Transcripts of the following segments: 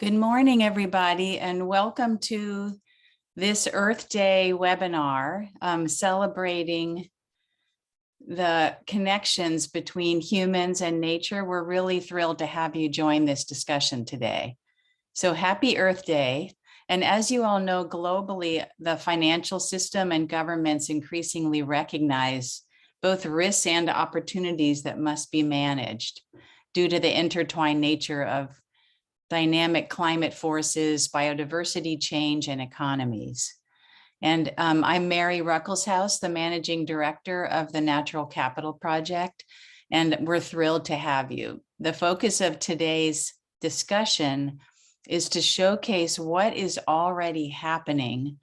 Good morning, everybody, and welcome to this Earth Day webinar celebrating the connections between humans and nature. We're really thrilled to have you join this discussion today. So happy Earth Day. And as you all know, globally, the financial system and governments increasingly recognize both risks and opportunities that must be managed due to the intertwined nature of dynamic climate forces, biodiversity change, and economies. And I'm Mary Ruckelshaus, the Managing Director of the Natural Capital Project, and we're thrilled to have you. The focus of today's discussion is to showcase what is already happening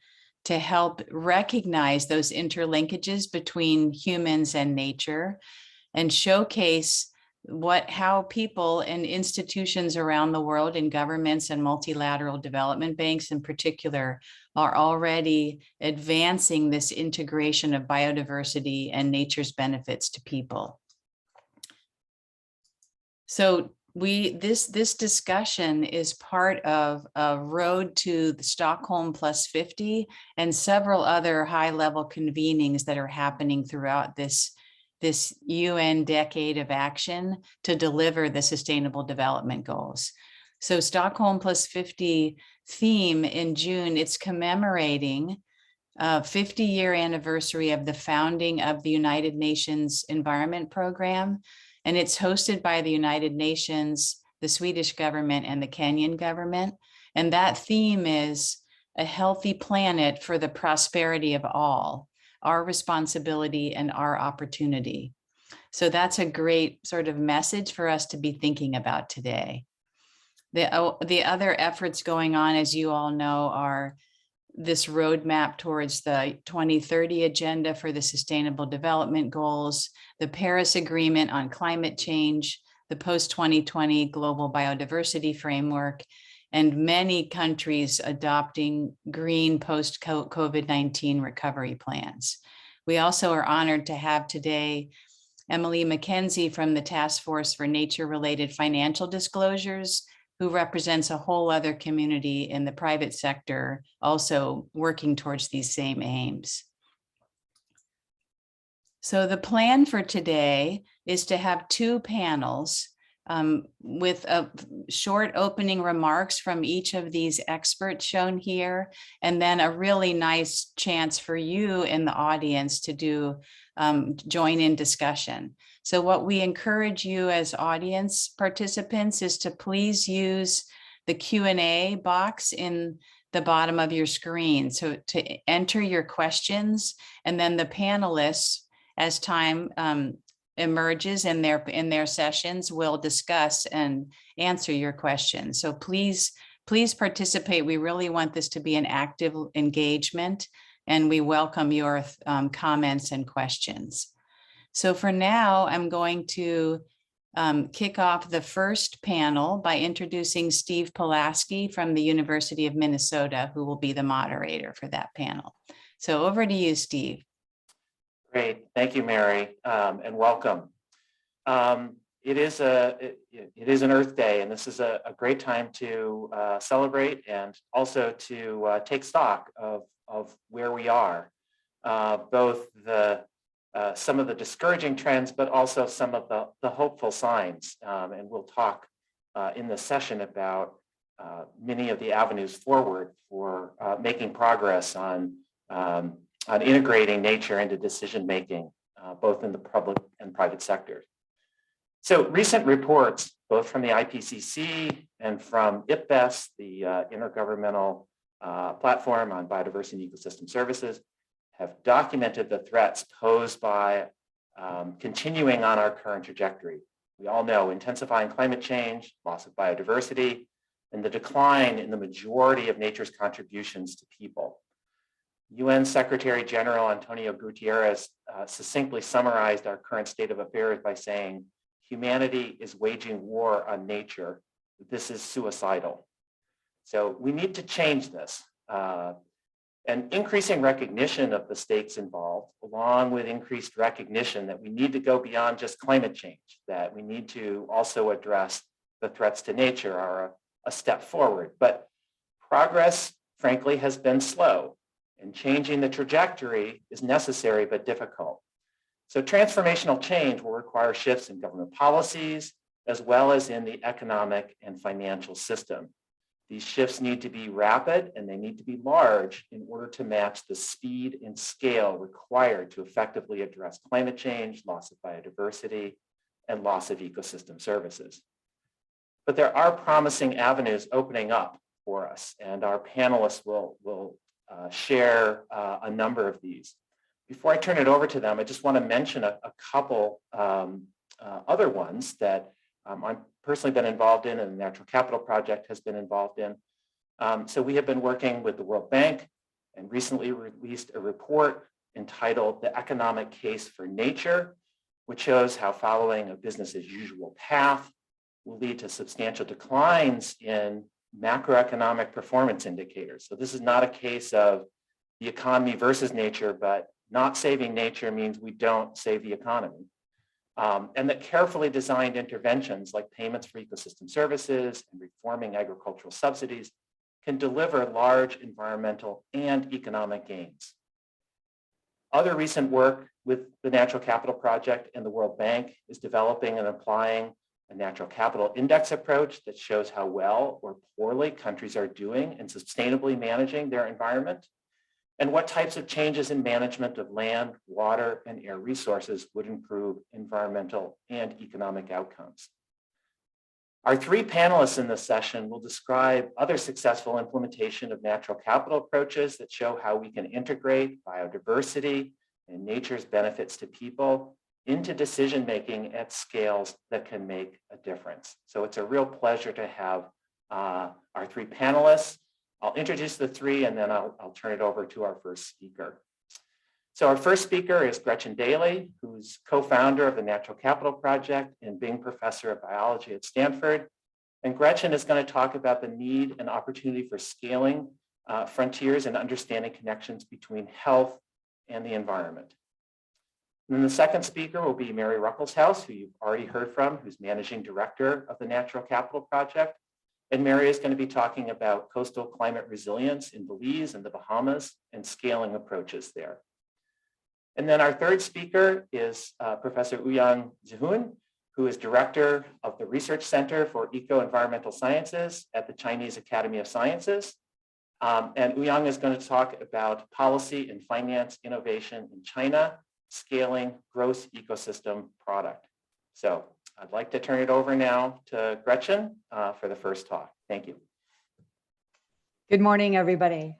to help recognize those interlinkages between humans and nature, and showcase how people and institutions around the world, in governments and multilateral development banks in particular, are already advancing this integration of biodiversity and nature's benefits to people. So this discussion is part of a road to the Stockholm +50 and several other high-level convenings that are happening throughout this UN decade of action to deliver the Sustainable Development Goals. So Stockholm +50 theme in June, it's commemorating a 50-year anniversary of the founding of the United Nations Environment Program. And it's hosted by the United Nations, the Swedish government, and the Kenyan government. And that theme is a healthy planet for the prosperity of all, our responsibility and our opportunity. So that's a great sort of message for us to be thinking about today. The other efforts going on, as you all know, are this roadmap towards the 2030 agenda for the Sustainable Development Goals, the Paris Agreement on climate change, the post-2020 Global Biodiversity Framework, and many countries adopting green post-COVID-19 recovery plans. We also are honored to have today Emily McKenzie from the Task Force for Nature-Related Financial Disclosures, who represents a whole other community in the private sector, also working towards these same aims. So the plan for today is to have two panels with short opening remarks from each of these experts shown here, and then a really nice chance for you in the audience to join in discussion. So what we encourage you as audience participants is to please use the Q&A box in the bottom of your screen. So to enter your questions, and then the panelists, as time emerges in their sessions, will discuss and answer your questions. So please participate. We really want this to be an active engagement, and we welcome your comments and questions. So for now, I'm going to kick off the first panel by introducing Steve Polaski from the University of Minnesota, who will be the moderator for that panel. So over to you, Steve. Great, thank you, Mary, and welcome. It is an Earth Day, and this is a great time to celebrate and also to take stock of where we are, both some of the discouraging trends, but also some of the hopeful signs. And we'll talk in this session about many of the avenues forward for making progress on integrating nature into decision-making, both in the public and private sectors. So recent reports, both from the IPCC and from IPBES, the Intergovernmental Platform on Biodiversity and Ecosystem Services, have documented the threats posed by continuing on our current trajectory. We all know intensifying climate change, loss of biodiversity, and the decline in the majority of nature's contributions to people. UN Secretary General Antonio Guterres succinctly summarized our current state of affairs by saying, humanity is waging war on nature. This is suicidal. So we need to change this. And increasing recognition of the stakes involved, along with increased recognition that we need to go beyond just climate change, that we need to also address the threats to nature, are a step forward. But progress, frankly, has been slow, and changing the trajectory is necessary but difficult. So transformational change will require shifts in government policies, as well as in the economic and financial system. These shifts need to be rapid and they need to be large in order to match the speed and scale required to effectively address climate change, loss of biodiversity, and loss of ecosystem services. But there are promising avenues opening up for us, and our panelists will share a number of these. Before I turn it over to them, I just want to mention a couple other ones that I've personally been involved in and the Natural Capital Project has been involved in. So we have been working with the World Bank and recently released a report entitled The Economic Case for Nature, which shows how following a business as usual path will lead to substantial declines in macroeconomic performance indicators. So this is not a case of the economy versus nature, but not saving nature means we don't save the economy. And that carefully designed interventions like payments for ecosystem services and reforming agricultural subsidies can deliver large environmental and economic gains. Other recent work with the Natural Capital Project and the World Bank is developing and applying a natural capital index approach that shows how well or poorly countries are doing in sustainably managing their environment, and what types of changes in management of land, water, and air resources would improve environmental and economic outcomes. Our three panelists in this session will describe other successful implementation of natural capital approaches that show how we can integrate biodiversity and nature's benefits to people into decision-making at scales that can make a difference. So it's a real pleasure to have our three panelists. I'll introduce the three and then I'll turn it over to our first speaker. So our first speaker is Gretchen Daly, who's co-founder of the Natural Capital Project and Bing Professor of Biology at Stanford. And Gretchen is going to talk about the need and opportunity for scaling frontiers and understanding connections between health and the environment. And then the second speaker will be Mary Ruckelshaus, who you've already heard from, who's Managing Director of the Natural Capital Project. And Mary is going to be talking about coastal climate resilience in Belize and the Bahamas and scaling approaches there. And then our third speaker is Professor Ouyang Zhihun, who is Director of the Research Center for Eco-Environmental Sciences at the Chinese Academy of Sciences. And Ouyang is going to talk about policy and finance innovation in China, scaling gross ecosystem product. So I'd like to turn it over now to Gretchen for the first talk. Thank you. Good morning, everybody.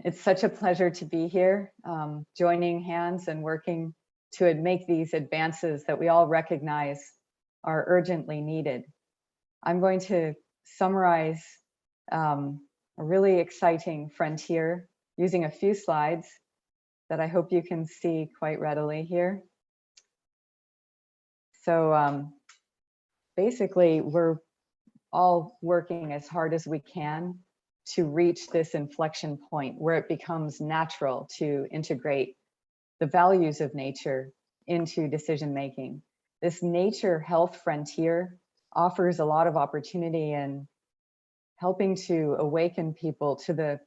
It's such a pleasure to be here, joining hands and working to make these advances that we all recognize are urgently needed. I'm going to summarize a really exciting frontier using a few slides that I hope you can see quite readily here. So basically, we're all working as hard as we can to reach this inflection point where it becomes natural to integrate the values of nature into decision making. This nature health frontier offers a lot of opportunity in helping to awaken people to the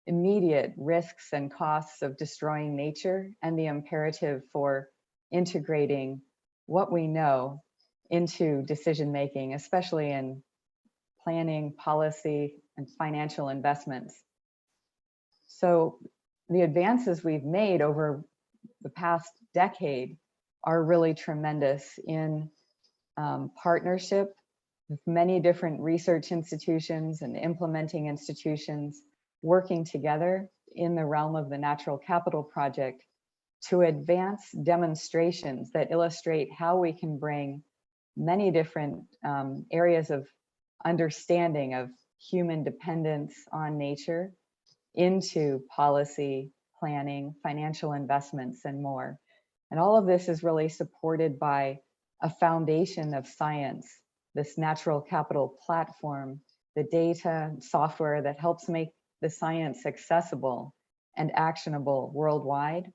immediate risks and costs of destroying nature and the imperative for integrating what we know into decision making, especially in planning, policy, and financial investments. So the advances we've made over the past decade are really tremendous in partnership with many different research institutions and implementing institutions working together in the realm of the Natural Capital Project to advance demonstrations that illustrate how we can bring many different areas of understanding of human dependence on nature into policy, planning, financial investments, and more. And all of this is really supported by a foundation of science, this natural capital platform, the data and software that helps make the science accessible and actionable worldwide.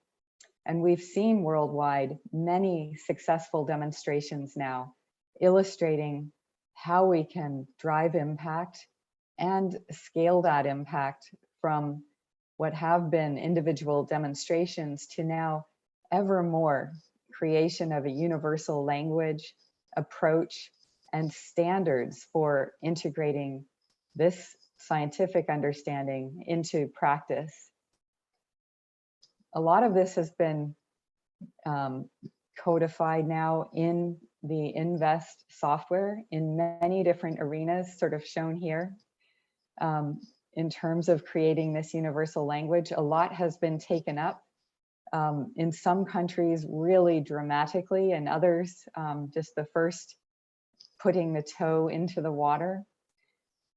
And we've seen worldwide many successful demonstrations now illustrating how we can drive impact and scale that impact from what have been individual demonstrations to now ever more creation of a universal language, approach, and standards for integrating this scientific understanding into practice. A lot of this has been codified now in the Invest software in many different arenas, sort of shown here. In terms of creating this universal language, a lot has been taken up. In some countries really dramatically, and others just the first putting the toe into the water.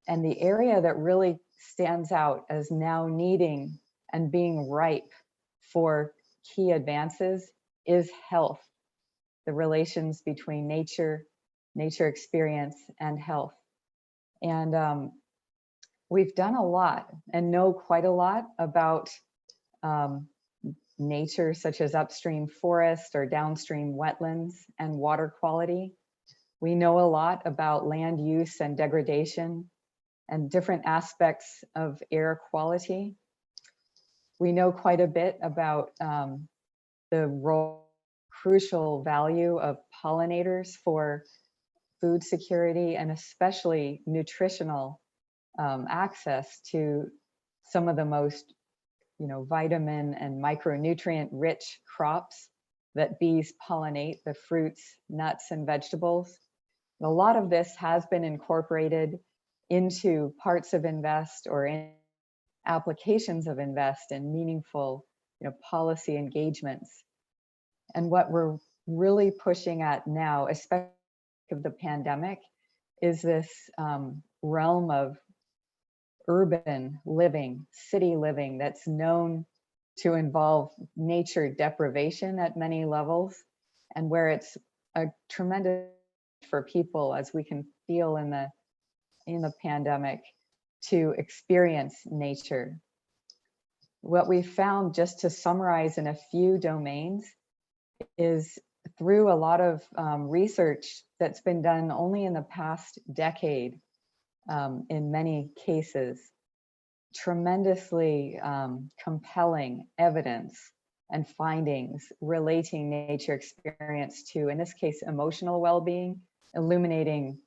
And the area that really stands out as now needing and being ripe for key advances is health, the relations between nature experience, and health. And we've done a lot and know quite a lot about nature, such as upstream forest or downstream wetlands and water quality. We know a lot about land use and degradation and different aspects of air quality. We know quite a bit about the crucial value of pollinators for food security and especially nutritional access to some of the most vitamin and micronutrient rich crops that bees pollinate, the fruits, nuts, and vegetables. A lot of this has been incorporated into parts of Invest or in applications of Invest in meaningful policy engagements. And what we're really pushing at now, especially of the pandemic, is this realm of urban living, city living that's known to involve nature deprivation at many levels, and where it's a tremendous for people, as we can feel in the pandemic, to experience nature. What we found, just to summarize in a few domains, is through a lot of research that's been done only in the past decade, in many cases, tremendously compelling evidence and findings relating nature experience to, in this case, emotional well-being, illuminating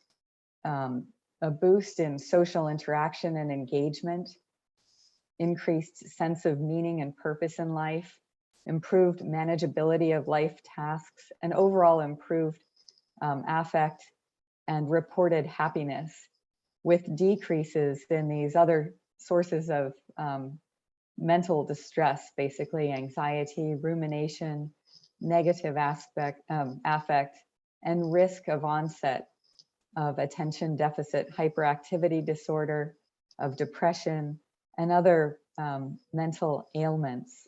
a boost in social interaction and engagement, increased sense of meaning and purpose in life, improved manageability of life tasks, and overall improved affect and reported happiness, with decreases in these other sources of mental distress, basically anxiety, rumination, negative affect, and risk of onset of attention deficit hyperactivity disorder, of depression, and other mental ailments.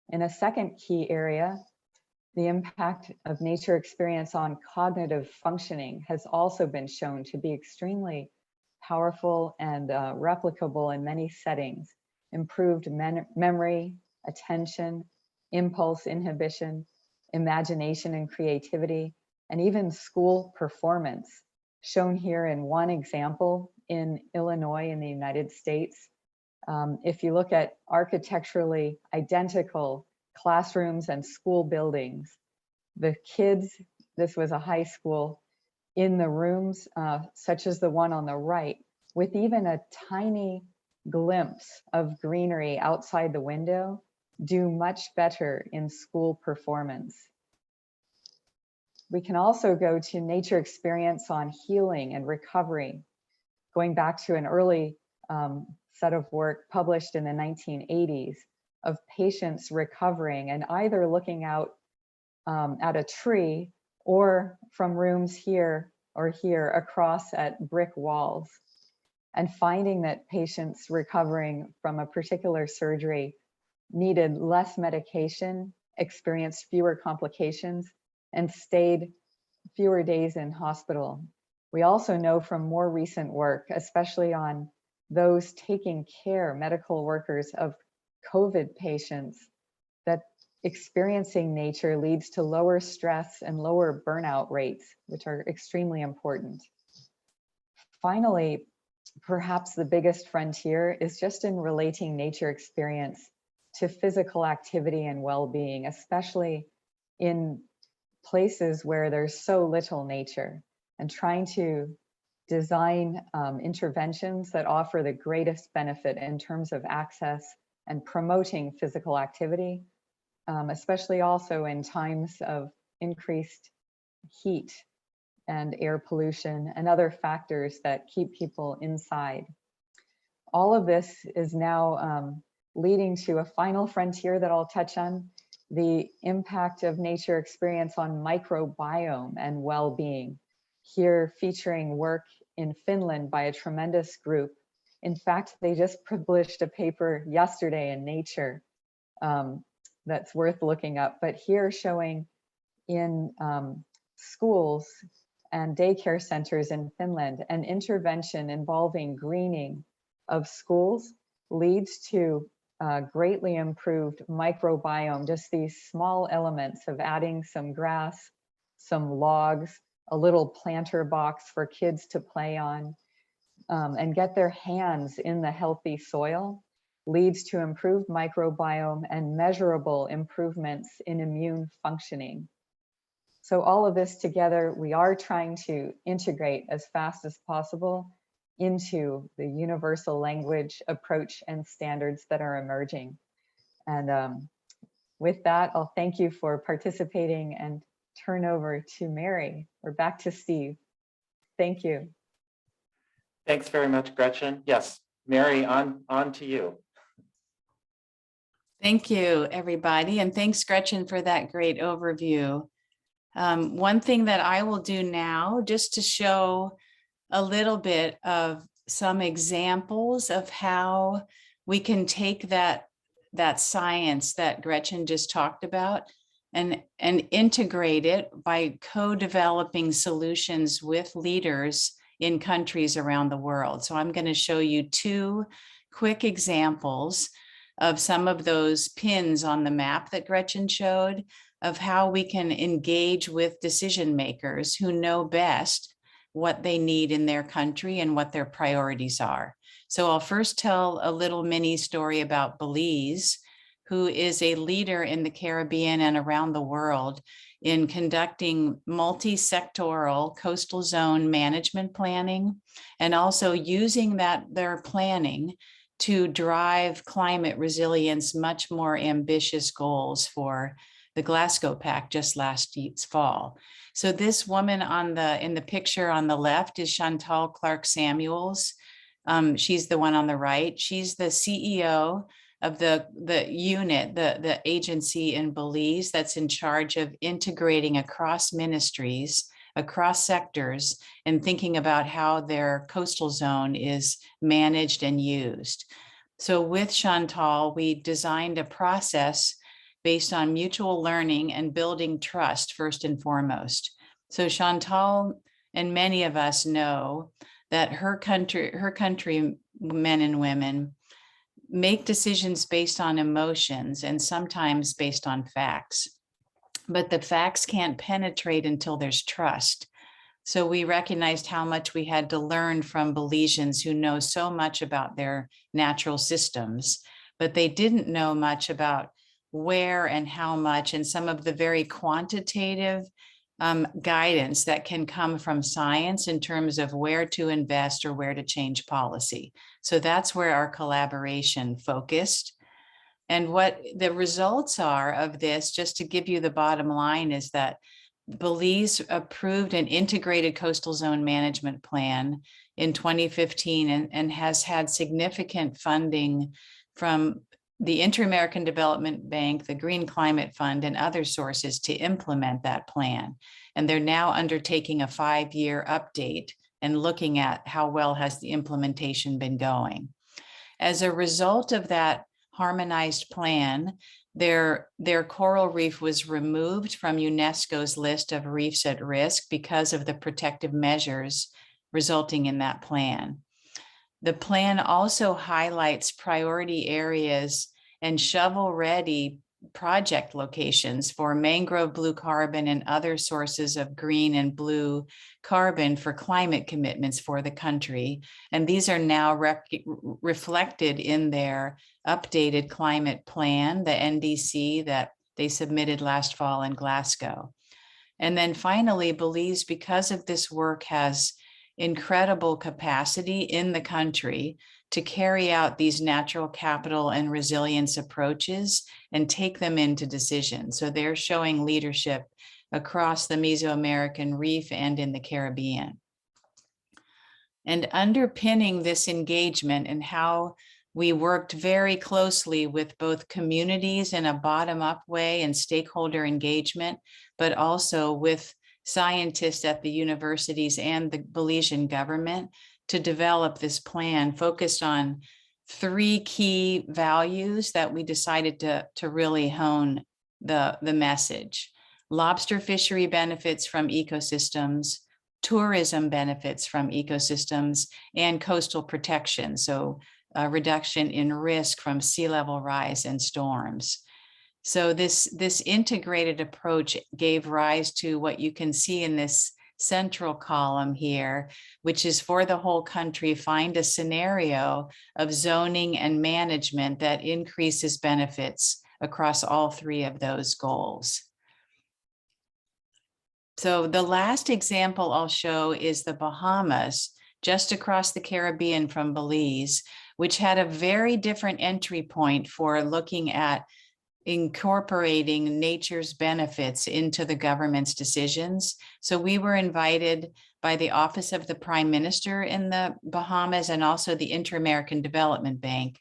In a second key area, the impact of nature experience on cognitive functioning has also been shown to be extremely powerful and replicable in many settings. Improved memory, attention, impulse inhibition, imagination and creativity, and even school performance, shown here in one example in Illinois in the United States. If you look at architecturally identical classrooms and school buildings, the kids, this was a high school, in the rooms, such as the one on the right, with even a tiny glimpse of greenery outside the window, do much better in school performance. We can also go to nature experience on healing and recovery, going back to an early set of work published in the 1980s of patients recovering and either looking out at a tree or from rooms here or here across at brick walls, and finding that patients recovering from a particular surgery needed less medication, experienced fewer complications, and stayed fewer days in hospital. We also know from more recent work, especially on those taking care, medical workers, of COVID patients, that experiencing nature leads to lower stress and lower burnout rates, which are extremely important. Finally, perhaps the biggest frontier is just in relating nature experience to physical activity and well-being, especially in places where there's so little nature, and trying to design interventions that offer the greatest benefit in terms of access and promoting physical activity, especially also in times of increased heat and air pollution and other factors that keep people inside. All of this is now leading to a final frontier that I'll touch on, the impact of nature experience on microbiome and well-being. Here featuring work in Finland by a tremendous group. In fact, they just published a paper yesterday in Nature that's worth looking up, but here showing in schools and daycare centers in Finland, an intervention involving greening of schools leads to greatly improved microbiome, just these small elements of adding some grass, some logs, a little planter box for kids to play on, and get their hands in the healthy soil leads to improved microbiome and measurable improvements in immune functioning. So all of this together, we are trying to integrate as fast as possible into the universal language approach and standards that are emerging. And with that, I'll thank you for participating and turn over to Mary. We're back to Steve. Thank you. Thanks very much, Gretchen. Yes, Mary, on to you. Thank you, everybody. And thanks, Gretchen, for that great overview. One thing that I will do now, just to show a little bit of some examples of how we can take that science that Gretchen just talked about and integrate it by co-developing solutions with leaders in countries around the world. So I'm going to show you two quick examples of some of those pins on the map that Gretchen showed of how we can engage with decision makers who know best what they need in their country and what their priorities are. So I'll first tell a little mini story about Belize, who is a leader in the Caribbean and around the world in conducting multi-sectoral coastal zone management planning, and also using their planning to drive climate resilience, much more ambitious goals for the Glasgow Pact just last fall. So this woman in the picture on the left is Chantal Clark Samuels. She's the one on the right. She's the CEO of the unit, the agency in Belize that's in charge of integrating across ministries, across sectors, and thinking about how their coastal zone is managed and used. So with Chantal, we designed a process based on mutual learning and building trust first and foremost. So Chantal and many of us know that her country men and women make decisions based on emotions and sometimes based on facts, but the facts can't penetrate until there's trust. So we recognized how much we had to learn from Belizeans who know so much about their natural systems, but they didn't know much about where and how much, and some of the very quantitative guidance that can come from science in terms of where to invest or where to change policy. So that's where our collaboration focused. And what the results are of this, just to give you the bottom line, is that Belize approved an integrated coastal zone management plan in 2015 and has had significant funding from the Inter-American Development Bank, the Green Climate Fund, and other sources to implement that plan. And they're now undertaking a 5-year update and looking at how well has the implementation been going. As a result of that harmonized plan, their coral reef was removed from UNESCO's list of reefs at risk because of the protective measures resulting in that plan. The plan also highlights priority areas and shovel-ready project locations for mangrove blue carbon and other sources of green and blue carbon for climate commitments for the country. And these are now reflected in their updated climate plan, the NDC that they submitted last fall in Glasgow. And then finally, Belize, because of this work, has incredible capacity in the country to carry out these natural capital and resilience approaches and take them into decisions. So they're showing leadership across the Mesoamerican Reef and in the Caribbean. And underpinning this engagement and how we worked very closely with both communities in a bottom-up way and stakeholder engagement, but also with scientists at the universities and the Belizean government to develop this plan focused on 3 key values that we decided to really hone the message. Lobster fishery benefits from ecosystems, tourism benefits from ecosystems, and coastal protection. So a reduction in risk from sea level rise and storms. So this integrated approach gave rise to what you can see in this central column here, which is for the whole country, find a scenario of zoning and management that increases benefits across all 3 of those goals. So the last example I'll show is the Bahamas, just across the Caribbean from Belize, which had a very different entry point for looking at incorporating nature's benefits into the government's decisions. So we were invited by the Office of the Prime Minister in the Bahamas and also the Inter-American Development Bank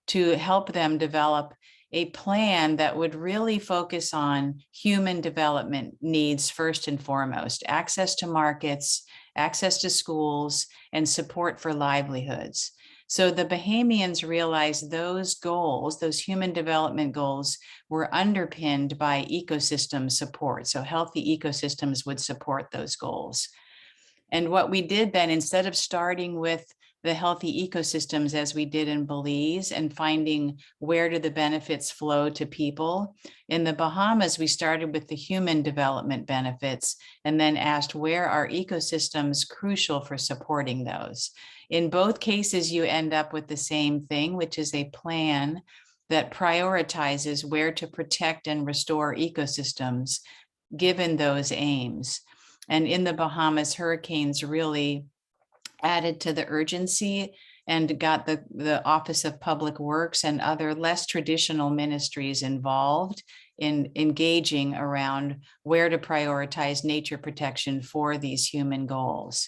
to help them develop a plan that would really focus on human development needs first and foremost, access to markets, access to schools, and support for livelihoods. So the Bahamians realized those goals, those human development goals, were underpinned by ecosystem support. So healthy ecosystems would support those goals. And what we did then, instead of starting with the healthy ecosystems as we did in Belize and finding where do the benefits flow to people, in the Bahamas, we started with the human development benefits and then asked where are ecosystems crucial for supporting those. In both cases, you end up with the same thing, which is a plan that prioritizes where to protect and restore ecosystems given those aims. And in the Bahamas, hurricanes really added to the urgency and got the Office of Public Works and other less traditional ministries involved in engaging around where to prioritize nature protection for these human goals.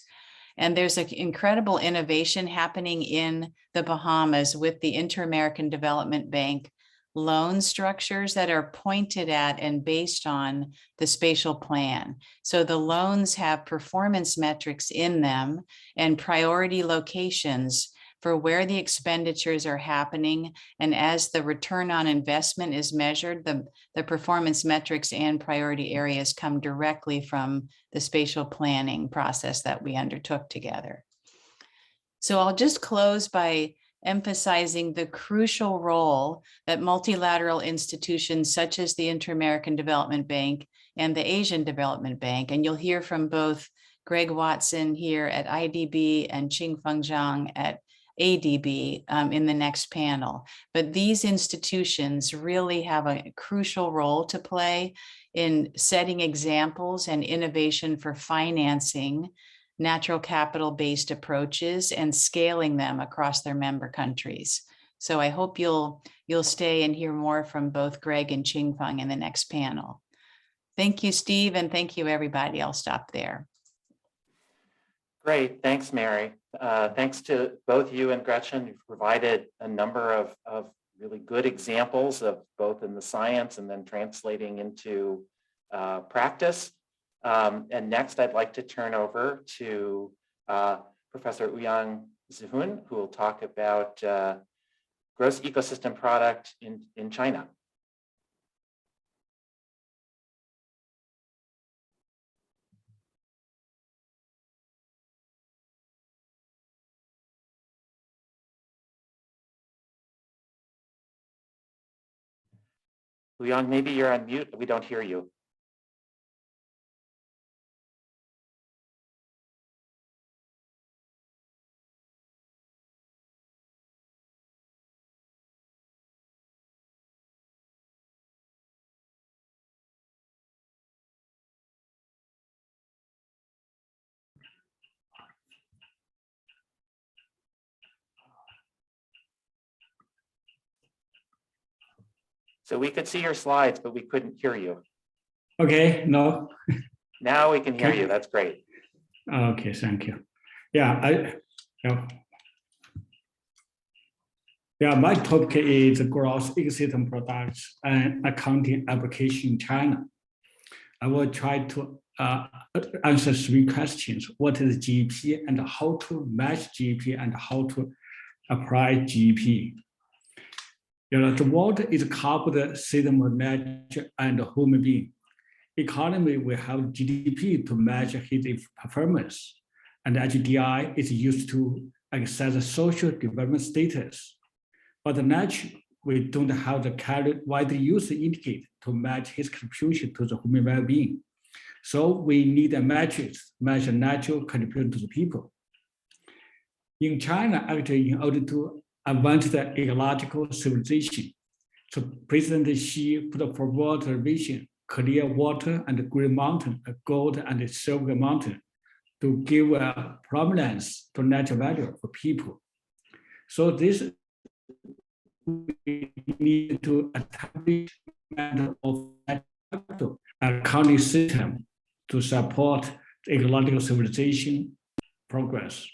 And there's an incredible innovation happening in the Bahamas with the Inter-American Development Bank loan structures that are pointed at and based on the spatial plan. So the loans have performance metrics in them and priority locations for where the expenditures are happening. And as the return on investment is measured, the performance metrics and priority areas come directly from the spatial planning process that we undertook together. So I'll just close by emphasizing the crucial role that multilateral institutions such as the Inter-American Development Bank and the Asian Development Bank, and you'll hear from both Greg Watson here at IDB and Qingfeng Zhang at ADB in the next panel. But these institutions really have a crucial role to play in setting examples and innovation for financing natural capital-based approaches and scaling them across their member countries. So I hope you'll stay and hear more from both Greg and Qingfeng in the next panel. Thank you, Steve, and thank you, everybody. I'll stop there. Great, thanks, Mary. Thanks to both you and Gretchen. You've provided a number of really good examples of both in the science and then translating into practice. And next, I'd like to turn over to Professor Ouyang Zihun, who will talk about gross ecosystem product in China. Huyang, maybe you're on mute. We don't hear you. So we could see your slides, but we couldn't hear you. Okay, no. Now we can hear Okay. you. That's great. Okay, thank you. My topic is gross ecosystem products and accounting application in China. I will try to answer 3 questions. What is GEP and how to match GEP and how to apply GEP? The world is coupled system of nature and human being. Economy will have GDP to measure his performance, and HDI is used to assess social development status. But the nature, we don't have the widely used indicator to match his contribution to the human well-being. So we need a matrix to measure natural contribution to the people. In China, actually, in order to advance the ecological civilization, so President Xi put forward a vision, clear water and green mountain, a gold and silver mountain, to give prominence to natural value for people. So this we need to establish of accounting system to support the ecological civilization progress.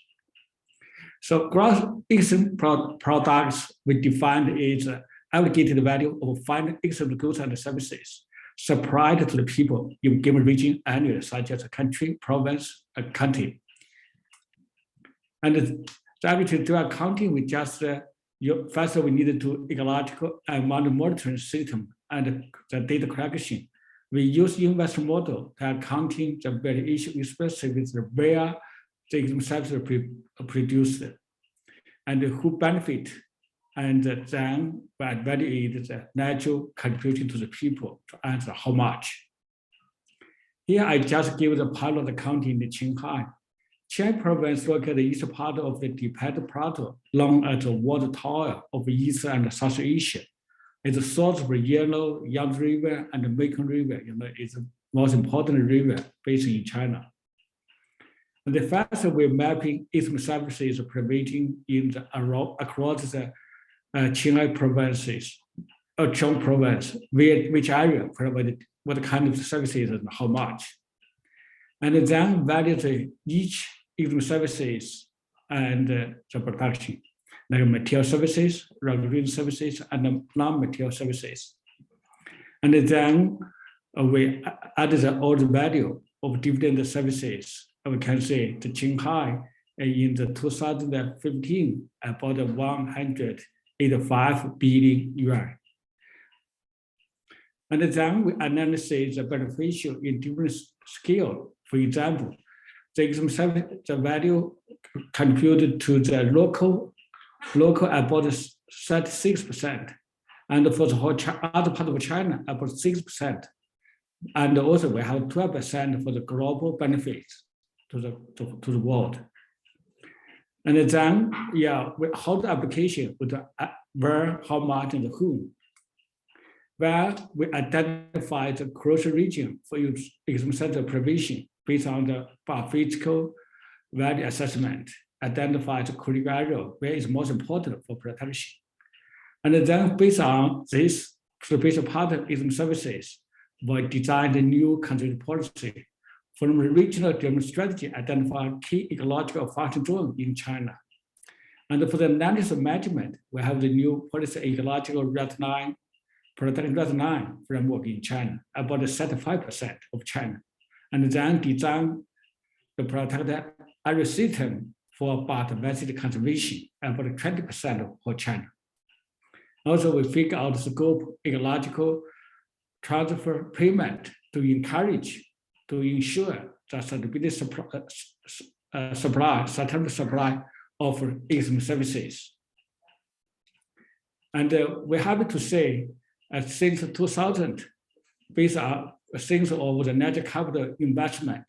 So gross ecosystem products we defined is aggregated value of final ecosystem goods and services supplied to the people in a given region annually, such as a country, province, a county. And to do accounting, we just first we needed to ecological and monitoring system and the data collection. We use investor model to accounting the variation, especially with where the ecosystem services produced and who benefit, and then we evaluate the natural contribution to the people to answer how much. Here I just give the pilot accounting in Qinghai. Qinghai province located the eastern part of the Tibet Plateau, known as the water tower of East and South Asia. It's the source of the Yellow, Yangtze River, and the Mekong River. It's the most important river basin in China. And the fact that we're mapping ecosystem services prevailing in across the Qinghai provinces, Chong province, which area provided what kind of services and how much. And then value each ecosystem services and the production, like material services, regulatory services, and non-material services. And then we added all the value of dividend services. We can say the Qinghai in the 2015 about 185 billion yuan. And then we analyze the beneficial in different scale. For example, the value contributed to the local about 36%, and for the whole other part of China about 6%, and also we have 12% for the global benefits to the world. And then how the application with where, how much, and whom. Where we identify the crucial region for ecosystem center provision based on the biophysical value assessment, identify the critical area where is most important for protection. And then based on this, the basic part of ecosystem services, we design the new country policy. From the regional development strategy, identify key ecological function zone in China. And for the analysis of management, we have the new policy ecological red line, protecting red line framework in China, about 75% of China. And then design the protected area system for biodiversity conservation, about 20% for China. Also, we figure out the scope ecological transfer payment to encourage, to ensure that sustainability supply of ecosystem services. And we're happy to say Since 2000, based on things of the natural capital investment,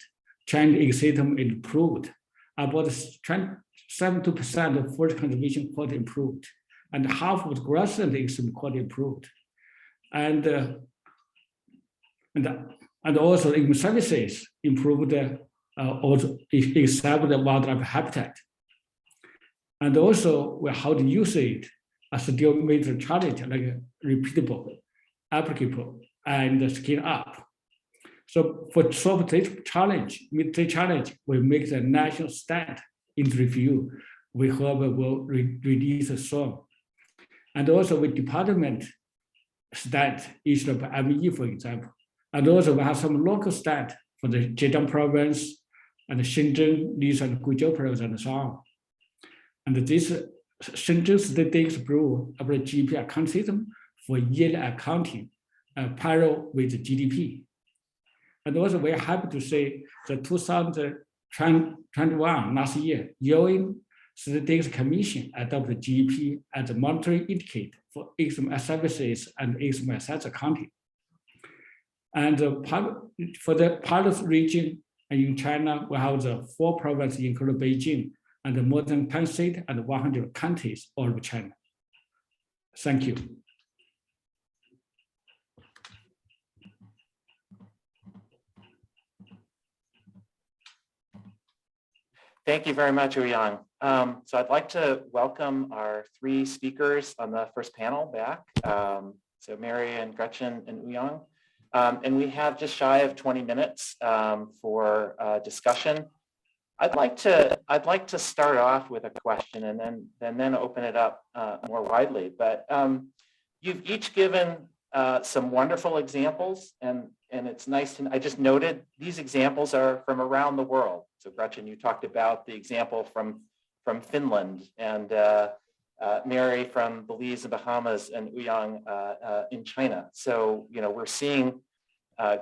Chinese system improved. About 70% of forest conservation quality improved, and half of the grassland extreme quality improved. And also in services improved also except the wildlife habitat. And also how to use it as a still major challenge, like repeatable, applicable, and scale up. So for solve this challenge, we make the national stand in review. We hope will release soon. And also with department stand issued by ME, for example. And also we have some local stand for the Zhejiang province and the Shenzhen, Lisan, and Guizhou province, and so on. And this Shenzhen State explore our GDP account system for yearly accounting parallel with the GDP. And also we're happy to say the 2021 last year, UN Statistics Commission adopted GDP as a monetary indicator for economic services and economic assets accounting. And for the pilot region in China, we have the 4 provinces, including Beijing, and more than 10 states and 100 counties all over China. Thank you. Thank you very much, Ouyang. So I'd like to welcome our 3 speakers on the first panel back. So Mary and Gretchen and Ouyang. And we have just shy of 20 minutes for discussion. I'd like to start off with a question and then open it up more widely. But you've each given some wonderful examples, and it's nice to. I just noted these examples are from around the world. So Gretchen, you talked about the example from Finland, and Mary from Belize and Bahamas, and Ouyang in China. So we're seeing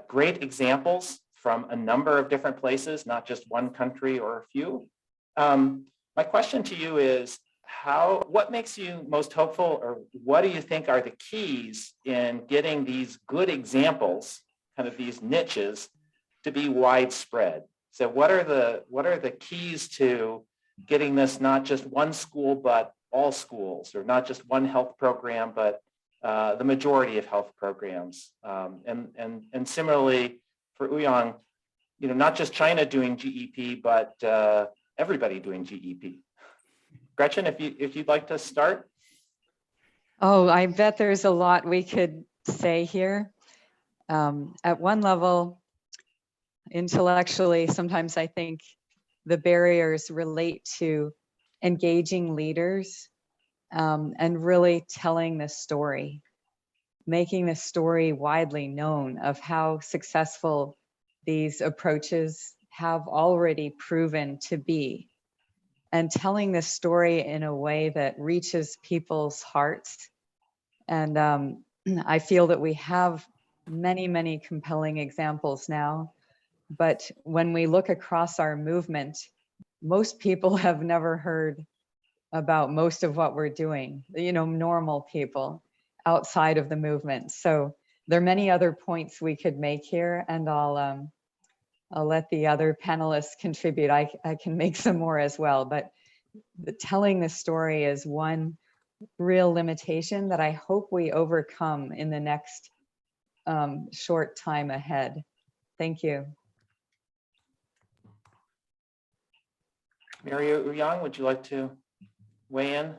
great examples from a number of different places, not just one country or a few. My question to you is, what makes you most hopeful, or what do you think are the keys in getting these good examples, kind of these niches, to be widespread? So what are the keys to getting this not just one school, but all schools, or not just one health program, but the majority of health programs? And similarly for Ouyang, not just China doing GEP, but everybody doing GEP. Gretchen, if you'd like to start. Oh, I bet there's a lot we could say here. At one level, intellectually, sometimes I think the barriers relate to engaging leaders and really telling the story, making the story widely known of how successful these approaches have already proven to be, and telling the story in a way that reaches people's hearts. And I feel that we have many, many compelling examples now, but when we look across our movement, most people have never heard about most of what we're doing, normal people outside of the movement. So there are many other points we could make here, and I'll let the other panelists contribute. I can make some more as well, but telling the story is one real limitation that I hope we overcome in the next short time ahead. Thank you. Mary Ouyang, would you like to weigh in?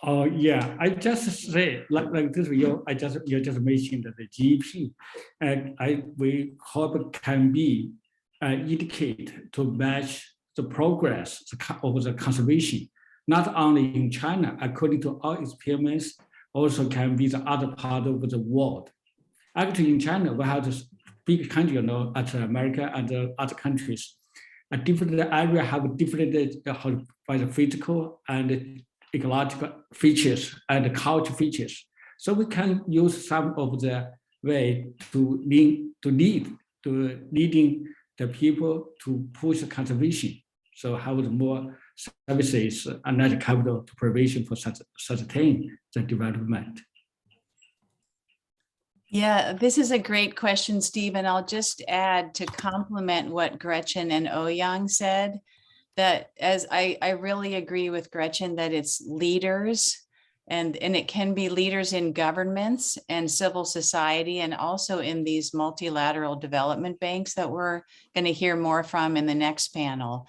Oh yeah, I just say like this. You just mentioned the GEP, and we hope it can be an indicator to match the progress of the conservation, not only in China, according to our experiments, also can be the other part of the world. Actually, in China, we have this big country, at America and other countries. A different area have different by the physical and ecological features and culture features. So we can use some of the way to leading the people to push the conservation So how would more services and natural capital to provision for sustain the development? Yeah, this is a great question, Steve, and I'll just add to complement what Gretchen and Ouyang said, that as I really agree with Gretchen that it's leaders and it can be leaders in governments and civil society and also in these multilateral development banks that we're going to hear more from in the next panel.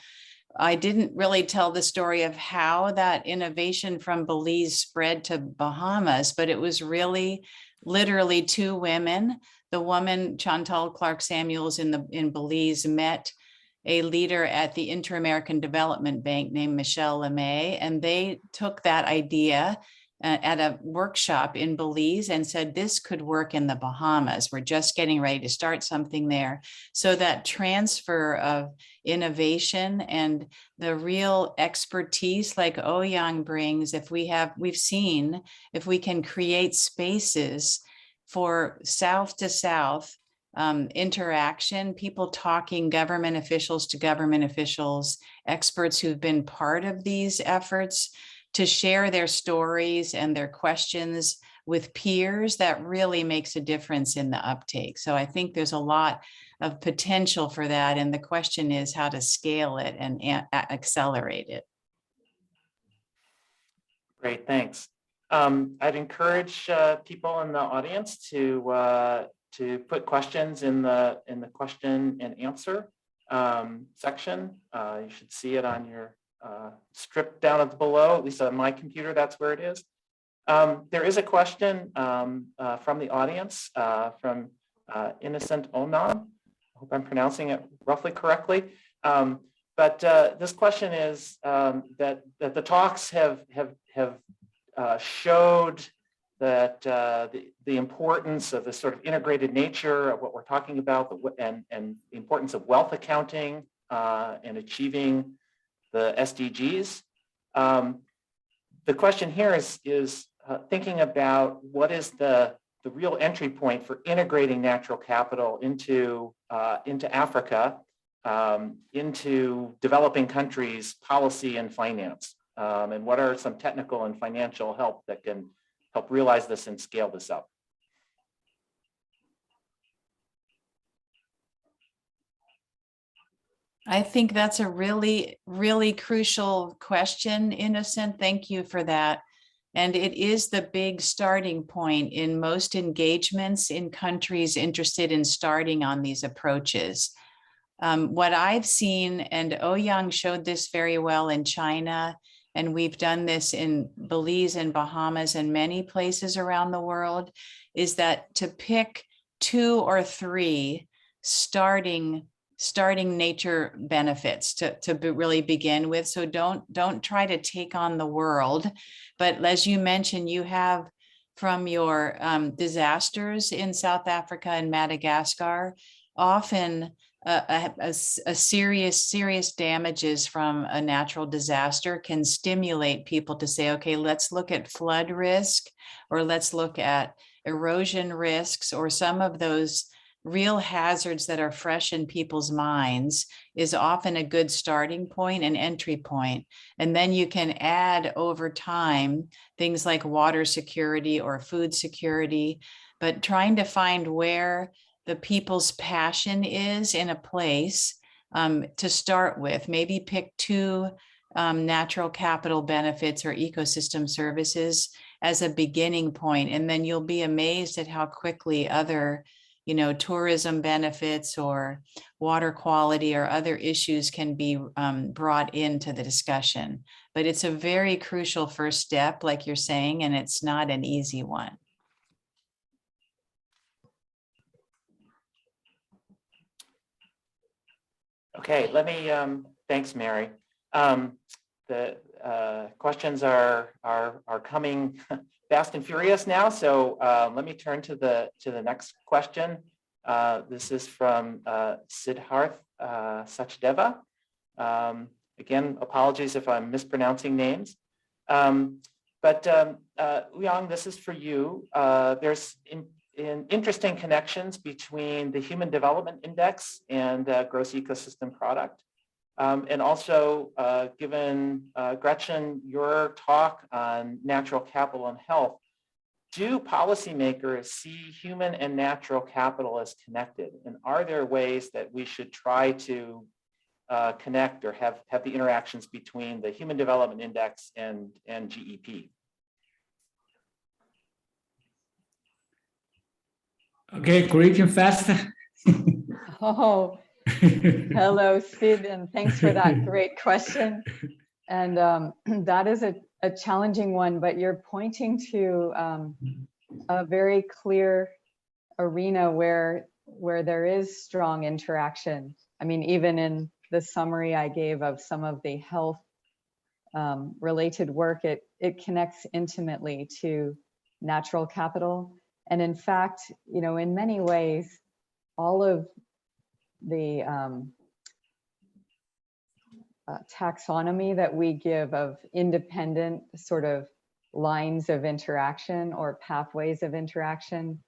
I didn't really tell the story of how that innovation from Belize spread to Bahamas, but it was really literally two women. The woman, Chantal Clark Samuels in Belize, met a leader at the Inter-American Development Bank named Michelle LeMay, and they took that idea at a workshop in Belize and said, this could work in the Bahamas. We're just getting ready to start something there. So that transfer of innovation and the real expertise like Ouyang brings, we've seen if we can create spaces for south to south interaction, people talking government officials to government officials, experts who've been part of these efforts to share their stories and their questions with peers, that really makes a difference in the uptake. So I think there's a lot of potential for that. And the question is how to scale it and accelerate it. Great, thanks. I'd encourage people in the audience to put questions in the question and answer section. You should see it on your strip down at the below, at least on my computer, that's where it is. There is a question from the audience from Innocent Onan. I hope I'm pronouncing it roughly correctly. But this question is that the talks have showed that the importance of the sort of integrated nature of what we're talking about and the importance of wealth accounting and achieving the SDGs. The question here is thinking about what is the real entry point for integrating natural capital into Africa, into developing countries' policy and finance, and what are some technical and financial help that can help realize this and scale this up. I think that's a really, really crucial question, Innocent. Thank you for that. And it is the big starting point in most engagements in countries interested in starting on these approaches. What I've seen, and Ouyang showed this very well in China, and we've done this in Belize and Bahamas and many places around the world, is that to pick 2 or 3 starting nature benefits to really begin with. So don't try to take on the world. But as you mentioned, you have from your disasters in South Africa and Madagascar, often a serious damages from a natural disaster can stimulate people to say, okay, let's look at flood risk, or let's look at erosion risks, or some of those real hazards that are fresh in people's minds is often a good starting point and entry point. And then you can add over time things like water security or food security, but trying to find where the people's passion is in a place to start with. Maybe pick 2 natural capital benefits or ecosystem services as a beginning point, and then you'll be amazed at how quickly other tourism benefits or water quality or other issues can be brought into the discussion. But it's a very crucial first step, like you're saying, and it's not an easy one. Okay, let me, thanks, Mary. The questions are coming fast and furious now. So let me turn to the next question. This is from Siddharth Sachdeva. Again, apologies if I'm mispronouncing names. But Ouyang, this is for you. There's interesting connections between the Human Development Index and gross ecosystem product. And also, given Gretchen, your talk on natural capital and health, do policymakers see human and natural capital as connected? And are there ways that we should try to connect or have the interactions between the Human Development Index and GEP? Okay, great and fast. Oh, hello, Sid, and thanks for that great question. And that is a challenging one, but you're pointing to a very clear arena where there is strong interaction. I mean, even in the summary I gave of some of the health related work, it connects intimately to natural capital. And in fact, you know, in many ways, all of the taxonomy that we give of independent sort of lines of interaction or pathways of interaction,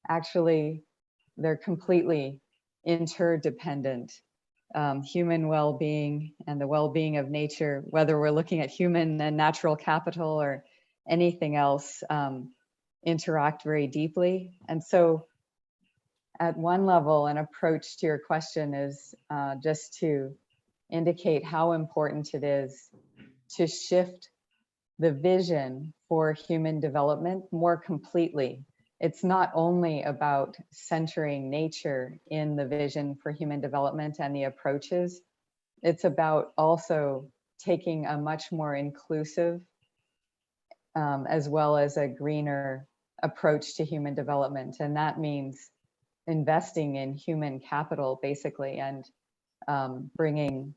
actually, they're completely interdependent. Human well-being and the well-being of nature, whether we're looking at human and natural capital or anything else, interact very deeply. And so at one level, an approach to your question is just to indicate how important it is to shift the vision for human development more completely. It's not only about centering nature in the vision for human development and the approaches, it's about also taking a much more inclusive as well as a greener approach to human development. And that means investing in human capital, basically, and bringing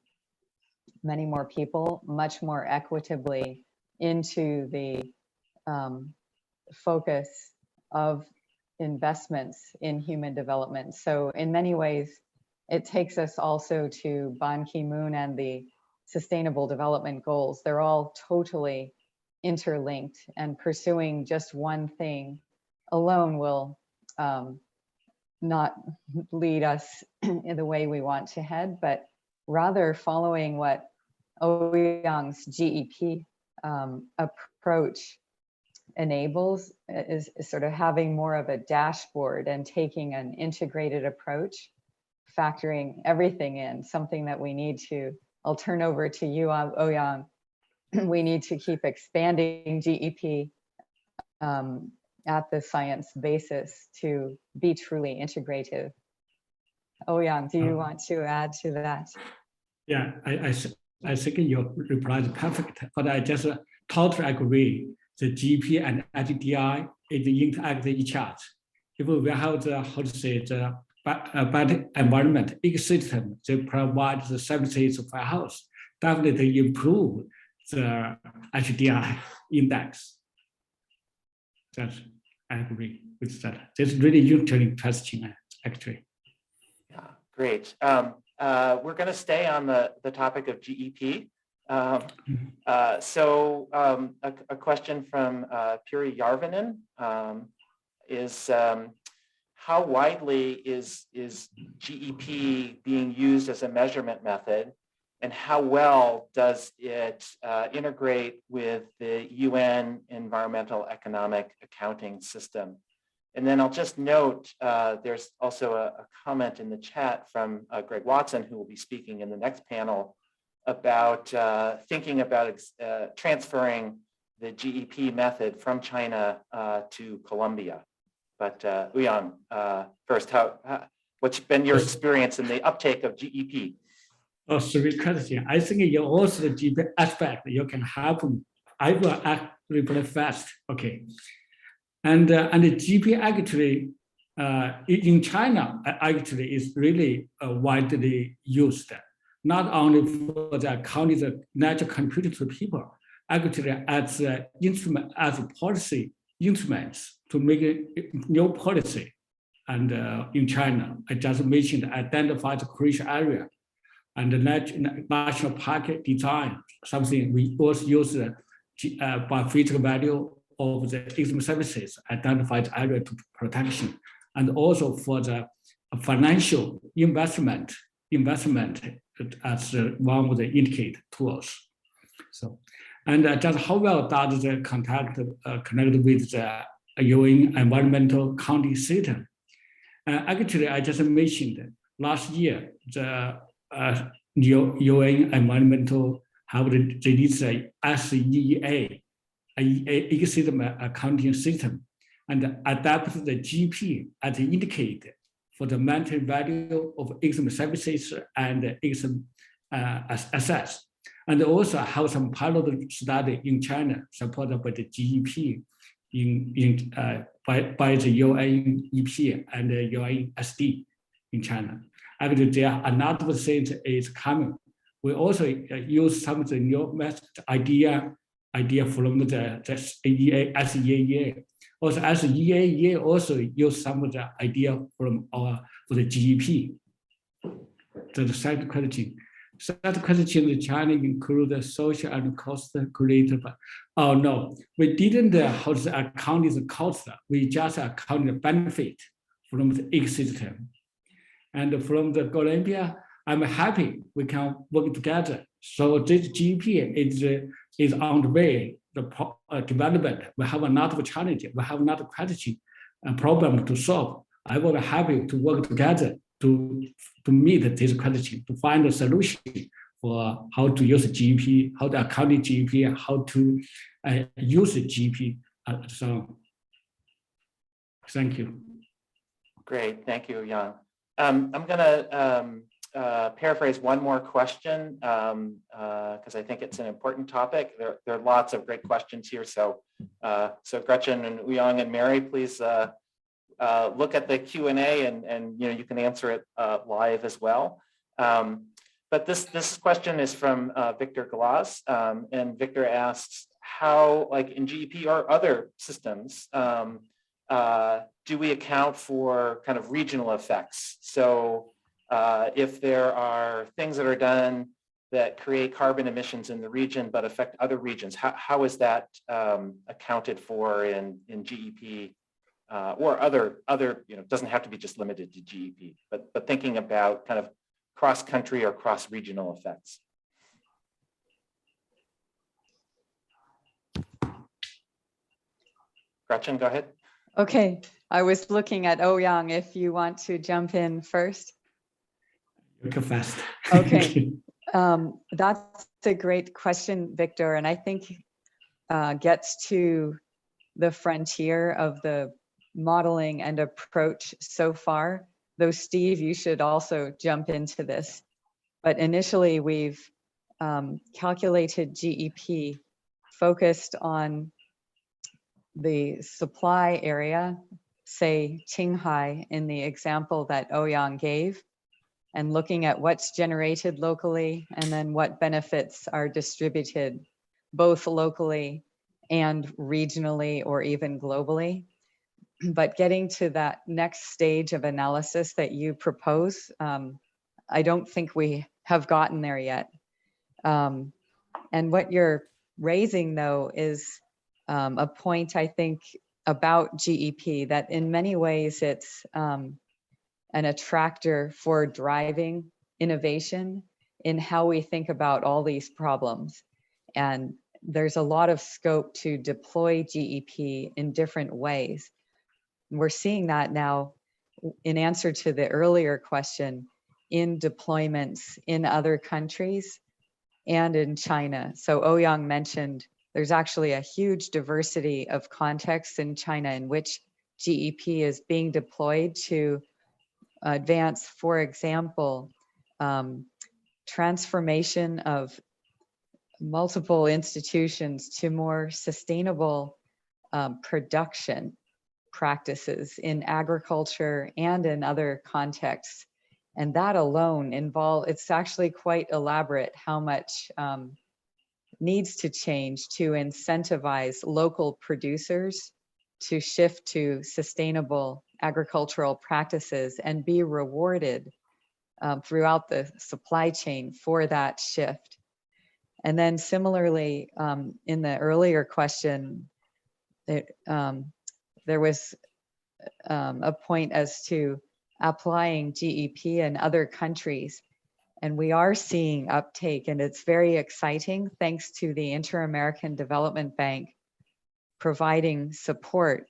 many more people much more equitably into the focus of investments in human development. So in many ways, it takes us also to Ban Ki-moon and the Sustainable Development Goals. They're all totally interlinked, and pursuing just one thing alone will not lead us in the way we want to head, but rather following what Ouyang's GEP approach enables is sort of having more of a dashboard and taking an integrated approach, factoring everything in, something that we need to, I'll turn over to you, Ouyang. We need to keep expanding GEP at the science basis to be truly integrative. Ouyang, do you want to add to that? Yeah, I think your reply is perfect, but I just totally agree. The GP and HDI is interact each other. If we have the, how to say, the bad environment ecosystem, they provide the services for house, definitely improve the HDI index. That's, I agree with that. This is really interesting question, actually. Yeah, great. We're going to stay on the topic of GEP. So a question from Puri Yarvinen is how widely is GEP being used as a measurement method, and how well does it integrate with the UN Environmental Economic Accounting System? And then I'll just note, there's also a comment in the chat from Greg Watson, who will be speaking in the next panel, about thinking about transferring the GEP method from China to Colombia. But Ouyang, first, what's been your experience in the uptake of GEP? Oh, three questions. I think you also the GEP aspect you can have. I will act really fast. Okay. And the GP actually in China actually is really widely used, not only for the accounting the natural contribution to people, actually as an instrument, as a policy instruments to make a new policy. And in China, I just mentioned identify the crucial area and the national park design, something we also use by physical value of the economic services, identified area to protection, and also for the financial investment as one of the indicate tools. So, and just how well does the contact connect with the UN environmental county system? Actually, I just mentioned last year the UN environmental have released a SEA, ecosystem accounting system, and adapt the GP as an indicator for the monetary value of ecosystem services and ecosystem assets. And also have some pilot study in China supported by the GEP by the UNEP and the UNSD in China. Actually, there are another thing is coming. We also use some of the new method idea from the SEA. Also, as EAA also use some of the idea from for the GEP. So the second question. Second question in China include the social and cost calculator. Oh no, we didn't how to account the cost. We just account the benefit from the ecosystem. And from the Colombia, I'm happy we can work together. So this GP is on the way, the development. We have another challenge, we have another question, a problem to solve. I will be happy to work together to meet this question, to find a solution for how to use GP, how to account GP, how to use GP. So, thank you. Great, thank you, Yang. I'm going to paraphrase one more question because I think it's an important topic. There are lots of great questions here. So, Gretchen and Yang and Mary, please look at the Q&A and you can answer it live as well. But this question is from Victor Glass, and Victor asks, how, like in GEP or other systems, do we account for kind of regional effects? So if there are things that are done that create carbon emissions in the region but affect other regions, how is that accounted for in GEP or other, it doesn't have to be just limited to GEP, but thinking about kind of cross-country or cross-regional effects. Gretchen, go ahead. Okay, I was looking at Yang, if you want to jump in first. Go fast. Okay, that's a great question, Victor, and I think gets to the frontier of the modeling and approach so far, though Steve, you should also jump into this. But initially we've calculated GEP focused on the supply area, say Qinghai in the example that Yang gave, and looking at what's generated locally and then what benefits are distributed both locally and regionally or even globally. But getting to that next stage of analysis that you propose, I don't think we have gotten there yet. And what you're raising though is a point, I think, about GEP, that in many ways it's an attractor for driving innovation in how we think about all these problems. And there's a lot of scope to deploy GEP in different ways. We're seeing that now in answer to the earlier question in deployments in other countries and in China. So Yang mentioned there's actually a huge diversity of contexts in China in which GEP is being deployed to advance, for example, transformation of multiple institutions to more sustainable production practices in agriculture and in other contexts. And that alone it's actually quite elaborate how much needs to change to incentivize local producers to shift to sustainable agricultural practices and be rewarded throughout the supply chain for that shift. And then similarly, in the earlier question, there was a point as to applying GEP in other countries. And we are seeing uptake, and it's very exciting thanks to the Inter-American Development Bank providing support.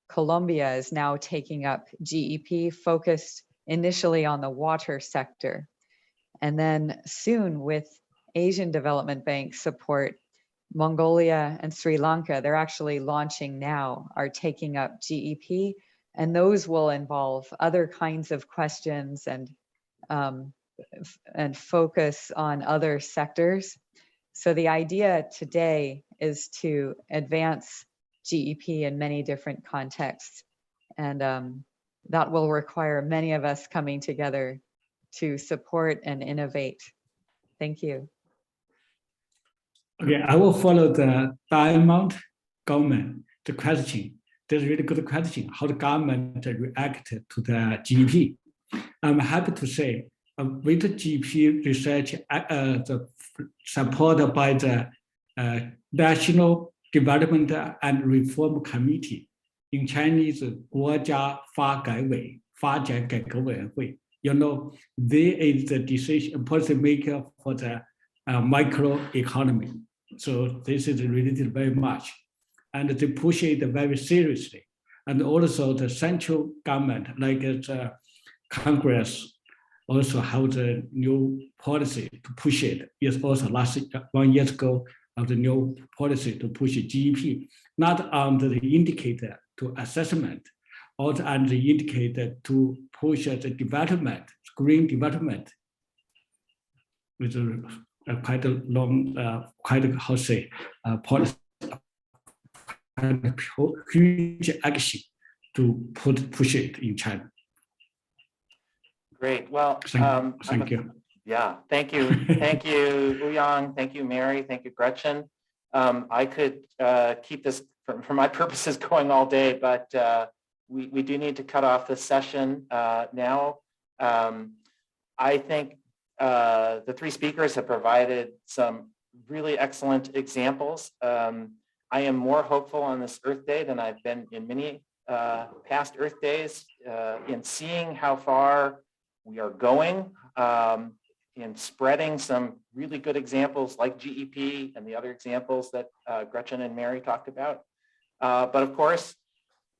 Colombia is now taking up GEP focused initially on the water sector. And then soon with Asian Development Bank support, Mongolia and Sri Lanka, they're actually launching now, are taking up GEP, and those will involve other kinds of questions and focus on other sectors. So the idea today is to advance GEP in many different contexts. And that will require many of us coming together to support and innovate. Thank you. Okay, I will follow the diamond government, the question. That's a really good question, how the government reacted to the GDP. I'm happy to say with the GDP research supported by the National Development and Reform Committee in Chinese 国家发改委, 发展改革委员会. You know, they is the decision policy maker for the micro economy. So this is related very much. And they push it very seriously. And also the central government, like the Congress, also have the new policy to push it. Yes, also last 1 year ago, of the new policy to push GDP, not under the indicator to assessment, also under the indicator to push the development, green development, with quite a long, quite a, how to say, policy, and huge action to push it in China. Great. Well, thank you. Yeah, thank you. Thank you, Ouyang. Thank you, Mary. Thank you, Gretchen. I could keep this for my purposes going all day, but we do need to cut off this session now. I think the three speakers have provided some really excellent examples. I am more hopeful on this Earth Day than I've been in many past Earth Days in seeing how far we are going in spreading some really good examples like GEP and the other examples that Gretchen and Mary talked about. But of course,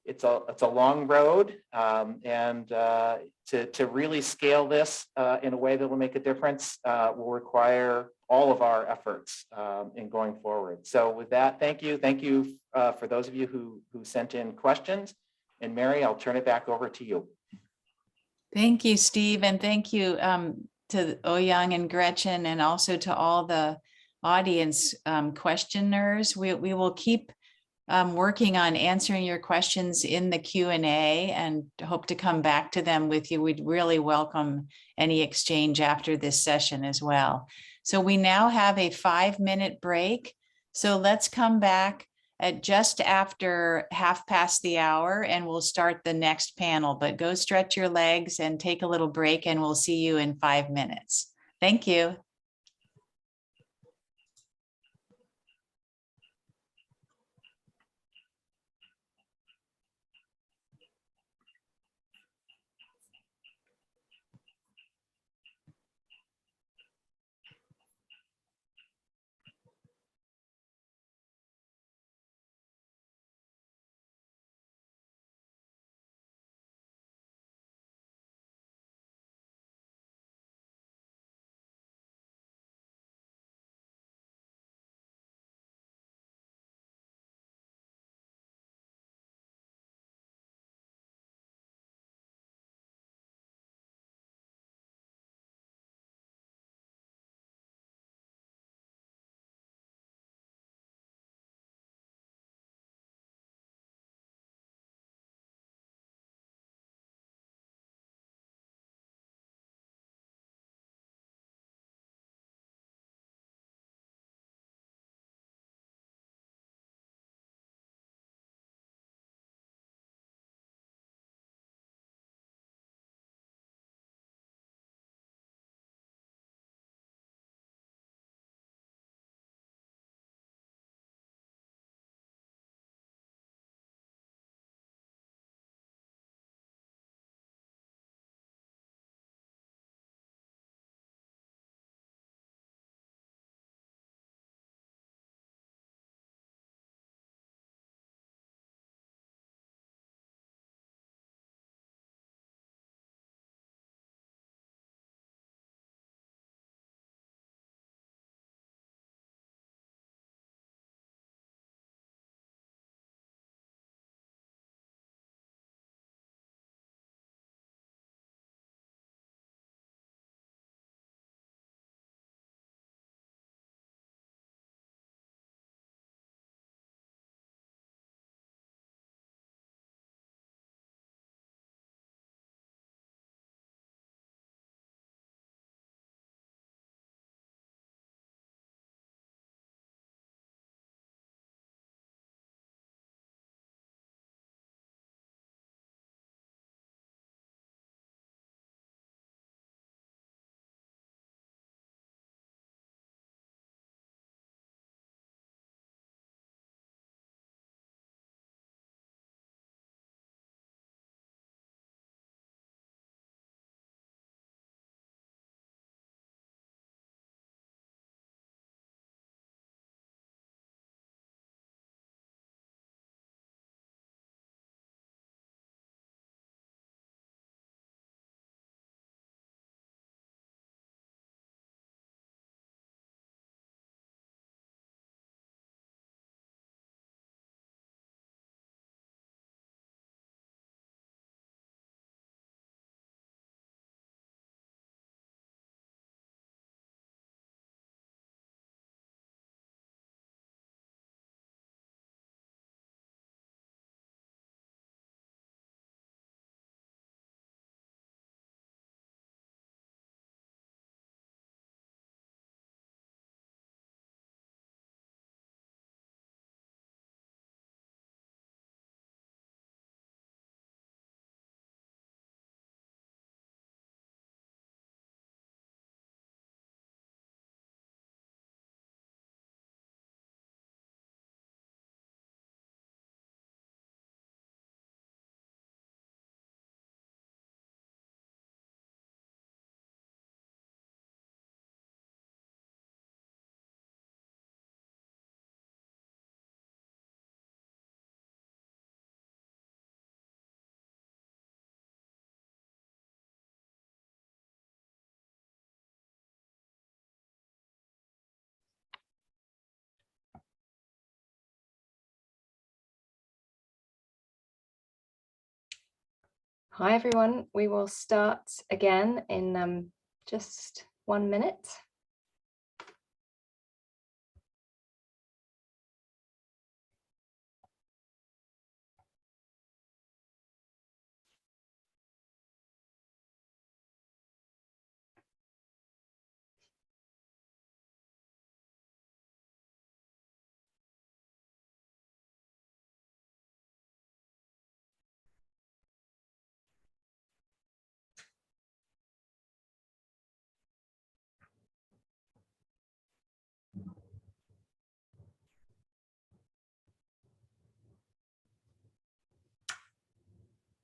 it's a long road, and to really scale this in a way that will make a difference will require all of our efforts in going forward. So with that, thank you. Thank you for those of you who sent in questions. And Mary, I'll turn it back over to you. Thank you, Steve, and thank you to Ouyang and Gretchen, and also to all the audience questioners. We will keep working on answering your questions in the Q&A and hope to come back to them with you. We'd really welcome any exchange after this session as well. So we now have a 5-minute break. So let's come back at just after 1:30, and we'll start the next panel. But go stretch your legs and take a little break, and we'll see you in 5 minutes. Thank you. Hi, everyone. We will start again in just 1 minute.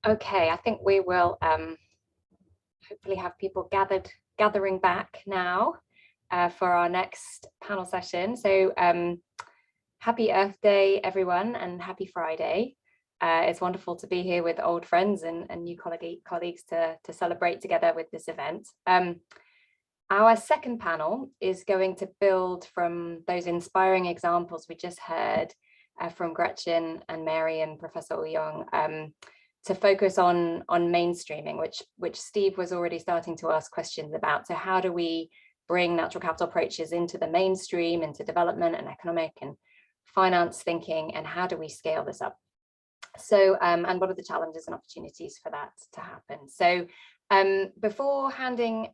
Okay, I think we will hopefully have people gathering back now for our next panel session. So happy Earth Day, everyone, and happy Friday. It's wonderful to be here with old friends and new colleagues to celebrate together with this event. Our second panel is going to build from those inspiring examples we just heard from Gretchen and Mary and Professor Ouyong, to focus on mainstreaming, which Steve was already starting to ask questions about. So how do we bring natural capital approaches into the mainstream, into development and economic and finance thinking, and how do we scale this up? So, and what are the challenges and opportunities for that to happen? So before handing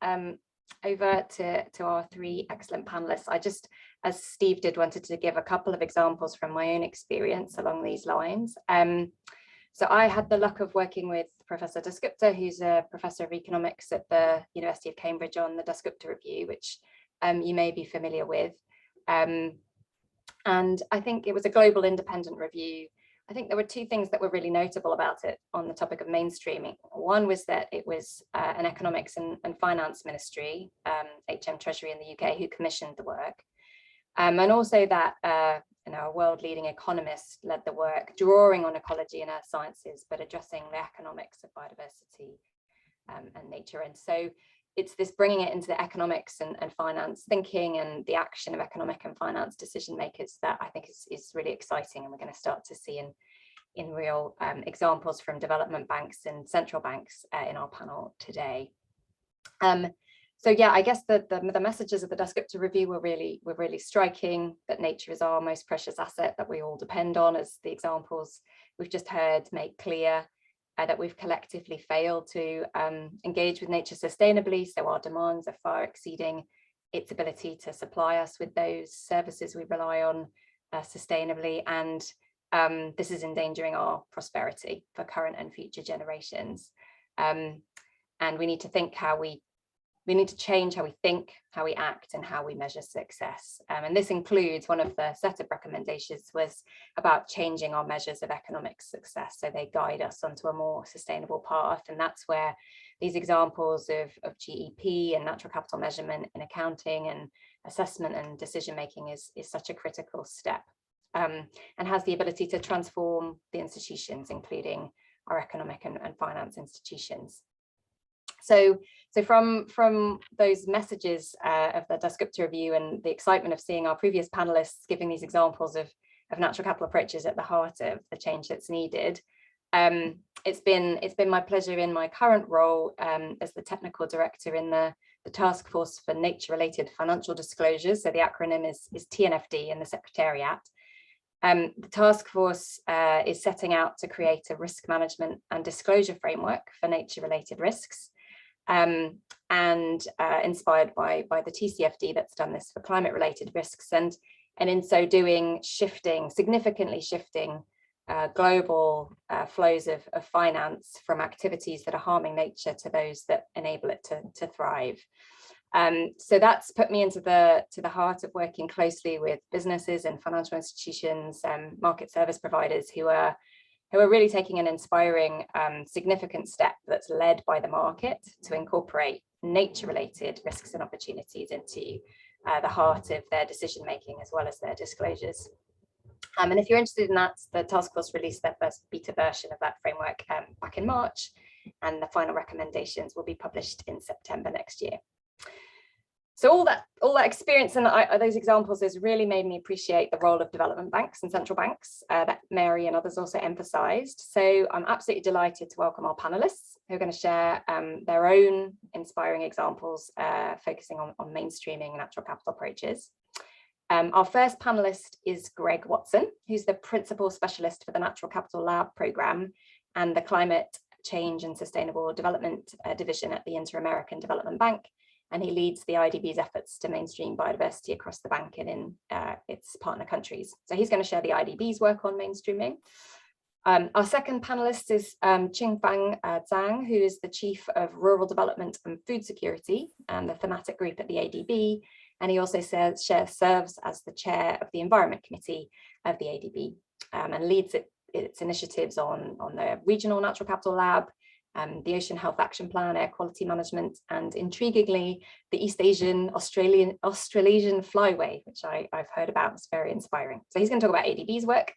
over to our three excellent panelists, I just, as Steve did, wanted to give a couple of examples from my own experience along these lines. So I had the luck of working with Professor Dasgupta, who's a professor of economics at the University of Cambridge, on the Dasgupta Review, which you may be familiar with. And I think it was a global independent review. I think there were two things that were really notable about it on the topic of mainstreaming. One was that it was an economics and finance ministry, HM Treasury in the UK, who commissioned the work. And also that a world-leading economist led the work, drawing on ecology and earth sciences, but addressing the economics of biodiversity and nature. And so it's this bringing it into the economics and finance thinking and the action of economic and finance decision makers that I think is really exciting, and we're going to start to see in real examples from development banks and central banks in our panel today. So yeah, I guess the messages of the Dasgupta Review were really striking, that nature is our most precious asset that we all depend on, as the examples we've just heard make clear, that we've collectively failed to engage with nature sustainably. So our demands are far exceeding its ability to supply us with those services we rely on sustainably. And this is endangering our prosperity for current and future generations. And we need to think we need to change how we think, how we act, and how we measure success. And this includes, one of the set of recommendations was about changing our measures of economic success, so they guide us onto a more sustainable path. And that's where these examples of GEP and natural capital measurement in accounting and assessment and decision making is such a critical step, and has the ability to transform the institutions, including our economic and finance institutions. So from those messages of the Dasgupta Review and the excitement of seeing our previous panelists giving these examples of natural capital approaches at the heart of the change that's needed, it's been my pleasure in my current role as the technical director in the Task Force for Nature-Related Financial Disclosures. So the acronym is TNFD in the Secretariat. The task force is setting out to create a risk management and disclosure framework for nature-related risks. And inspired by the TCFD that's done this for climate-related risks, and in so doing significantly shifting global flows of finance from activities that are harming nature to those that enable it to thrive. So that's put me into the heart of working closely with businesses and financial institutions and market service providers who are really taking an inspiring, significant step that's led by the market to incorporate nature-related risks and opportunities into the heart of their decision-making as well as their disclosures. And if you're interested in that, the task force released their first beta version of that framework back in March, and the final recommendations will be published in September next year. So all that experience and those examples has really made me appreciate the role of development banks and central banks that Mary and others also emphasized. So I'm absolutely delighted to welcome our panelists who are going to share their own inspiring examples focusing on mainstreaming natural capital approaches. Our first panelist is Greg Watson, who's the Principal Specialist for the Natural Capital Lab Programme and the Climate Change and Sustainable Development Division at the Inter-American Development Bank. And he leads the IDB's efforts to mainstream biodiversity across the bank and in its partner countries. So he's going to share the IDB's work on mainstreaming. Our second panelist is Qingfang Zhang, who is the Chief of Rural Development and Food Security and the thematic group at the ADB. And he also serves as the chair of the Environment Committee of the ADB and leads its initiatives on the Regional Natural Capital Lab, the Ocean Health Action Plan, air quality management, and intriguingly, the East Asian Australasian Flyway, which I've heard about. It's very inspiring. So he's going to talk about ADB's work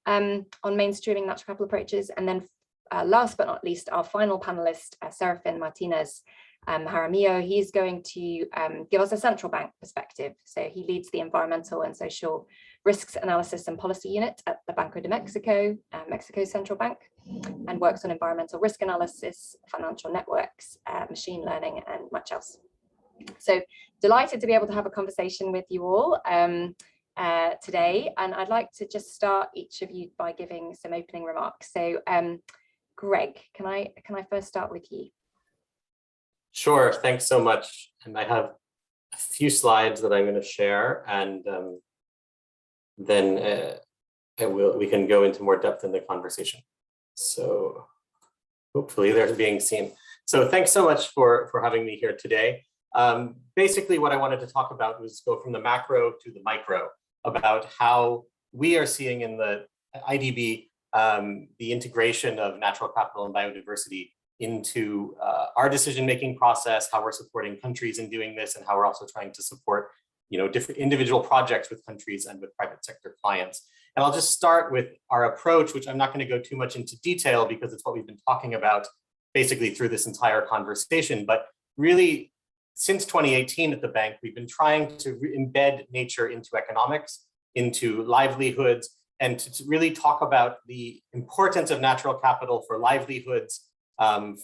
on mainstreaming natural capital approaches. And then last but not least, our final panelist, Serafin Martinez Jaramillo, he's going to give us a central bank perspective. So he leads the Environmental and Social Risks Analysis and Policy Unit at the Banco de Mexico, Mexico's central bank, and works on environmental risk analysis, financial networks, machine learning, and much else. So delighted to be able to have a conversation with you all today. And I'd like to just start each of you by giving some opening remarks. So Greg, can I first start with you? Sure, thanks so much. And I have a few slides that I'm going to share, and then we can go into more depth in the conversation. So hopefully they're being seen. So thanks so much for having me here today. Basically what I wanted to talk about was go from the macro to the micro about how we are seeing in the IDB the integration of natural capital and biodiversity into our decision-making process, how we're supporting countries in doing this, and how we're also trying to support different individual projects with countries and with private sector clients. And I'll just start with our approach, which I'm not going to go too much into detail because it's what we've been talking about basically through this entire conversation. But really, since 2018 at the bank, we've been trying to embed nature into economics, into livelihoods, and to really talk about the importance of natural capital for livelihoods,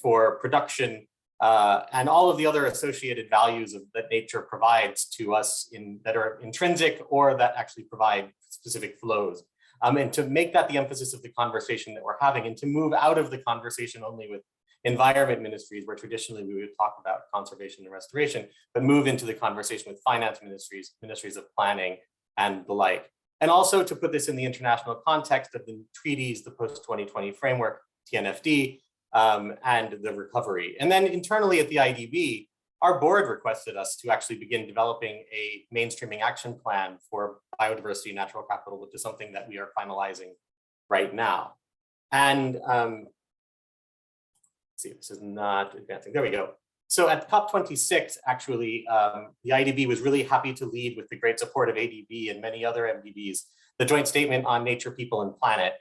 for production, and all of the other associated values that nature provides to us that are intrinsic or that actually provide specific flows. And to make that the emphasis of the conversation that we're having, and to move out of the conversation only with environment ministries, where traditionally we would talk about conservation and restoration, but move into the conversation with finance ministries, ministries of planning, and the like. And also to put this in the international context of the treaties, the post-2020 framework, TNFD, and the recovery. And then internally at the IDB, our board requested us to actually begin developing a mainstreaming action plan for biodiversity and natural capital, which is something that we are finalizing right now. And let's see, this is not advancing. There we go. So at COP26, actually, the IDB was really happy to lead, with the great support of ADB and many other MDBs, the joint statement on nature, people, and planet,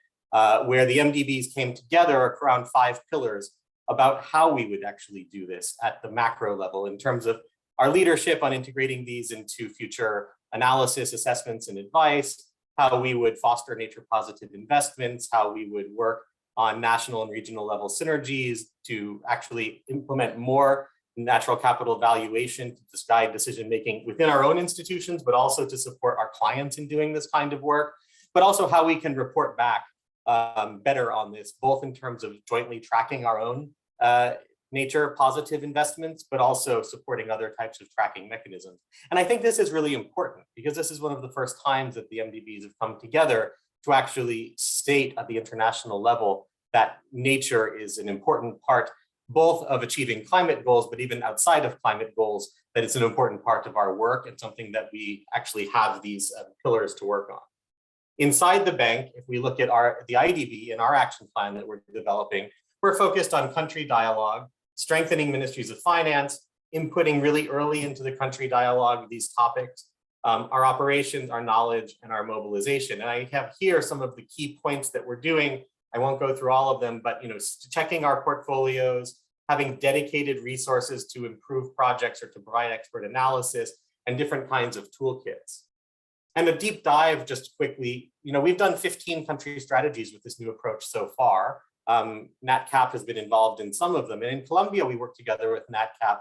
where the MDBs came together around 5 pillars about how we would actually do this at the macro level in terms of our leadership on integrating these into future analysis, assessments, and advice, how we would foster nature positive investments, how we would work on national and regional level synergies to actually implement more natural capital valuation to guide decision-making within our own institutions, but also to support our clients in doing this kind of work, but also how we can report back better on this, both in terms of jointly tracking our own nature positive investments, but also supporting other types of tracking mechanisms. And I think this is really important because this is one of the first times that the MDBs have come together to actually state at the international level that nature is an important part both of achieving climate goals, but even outside of climate goals, that it's an important part of our work and something that we actually have these pillars to work on. Inside the bank, if we look at the IDB and our action plan that we're developing, we're focused on country dialogue, strengthening ministries of finance, inputting really early into the country dialogue these topics, our operations, our knowledge, and our mobilization. And I have here some of the key points that we're doing. I won't go through all of them, but checking our portfolios, having dedicated resources to improve projects or to provide expert analysis, and different kinds of toolkits. And a deep dive, just quickly, we've done 15 country strategies with this new approach so far. NatCap has been involved in some of them. And in Colombia, we work together with NatCap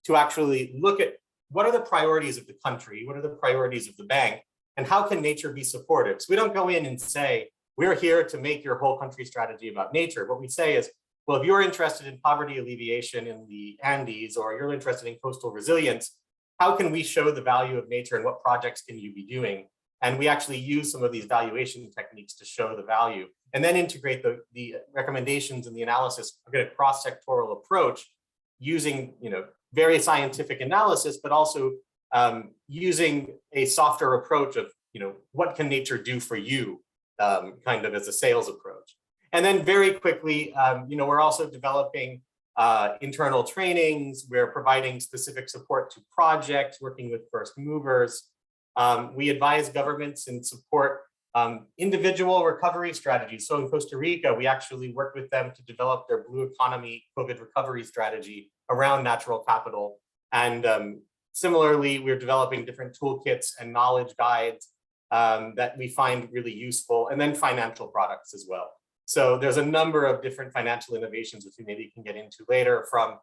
to actually look at what are the priorities of the country, what are the priorities of the bank, and how can nature be supportive? So we don't go in and say, we're here to make your whole country strategy about nature. What we say is, well, if you're interested in poverty alleviation in the Andes, or you're interested in coastal resilience, how can we show the value of nature and what projects can you be doing? And we actually use some of these valuation techniques to show the value, and then integrate the recommendations and the analysis, a cross-sectoral approach using very scientific analysis, but also using a softer approach of what can nature do for you, kind of as a sales approach. And then very quickly, we're also developing internal trainings. We're providing specific support to projects, working with first movers. We advise governments and support individual recovery strategies. So in Costa Rica, we actually work with them to develop their blue economy COVID recovery strategy around natural capital. And similarly, we're developing different toolkits and knowledge guides that we find really useful, and then financial products as well. So there's a number of different financial innovations, which we maybe can get into later, from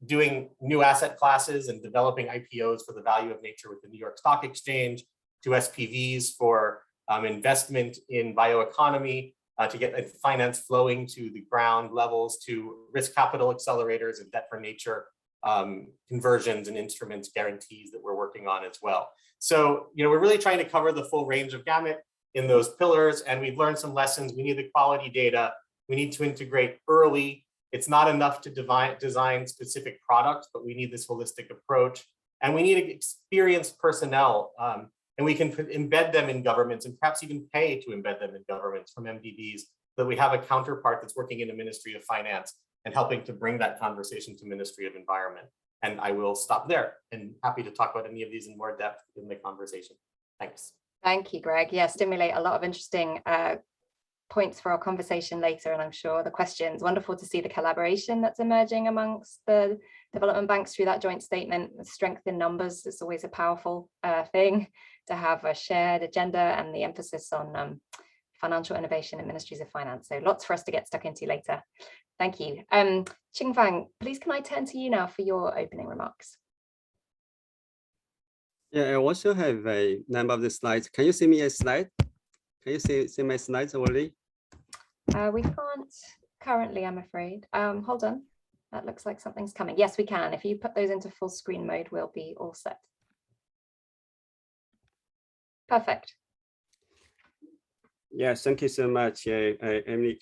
doing new asset classes and developing IPOs for the value of nature with the New York Stock Exchange, to SPVs for investment in bioeconomy, to get finance flowing to the ground levels, to risk capital accelerators and debt for nature conversions and instruments guarantees that we're working on as well. So, we're really trying to cover the full range of gamut in those pillars, and we've learned some lessons. We need the quality data. We need to integrate early. It's not enough to design specific products, but we need this holistic approach, and we need experienced personnel, and we can embed them in governments and perhaps even pay to embed them in governments from MDBs, so that we have a counterpart that's working in the Ministry of Finance and helping to bring that conversation to Ministry of Environment. And I will stop there, and happy to talk about any of these in more depth in the conversation. Thanks. Thank you, Greg. Yeah, stimulate a lot of interesting points for our conversation later, and I'm sure the questions. Wonderful to see the collaboration that's emerging amongst the development banks through that joint statement. Strength in numbers is always a powerful thing, to have a shared agenda and the emphasis on financial innovation and ministries of finance. So lots for us to get stuck into later. Thank you. Qingfang, please can I turn to you now for your opening remarks? Yeah, I also have a number of the slides. Can you see me a slide? Can you see my slides already? We can't currently, I'm afraid. Hold on. That looks like something's coming. Yes, we can. If you put those into full screen mode, we'll be all set. Perfect. Yeah, thank you so much, Emily.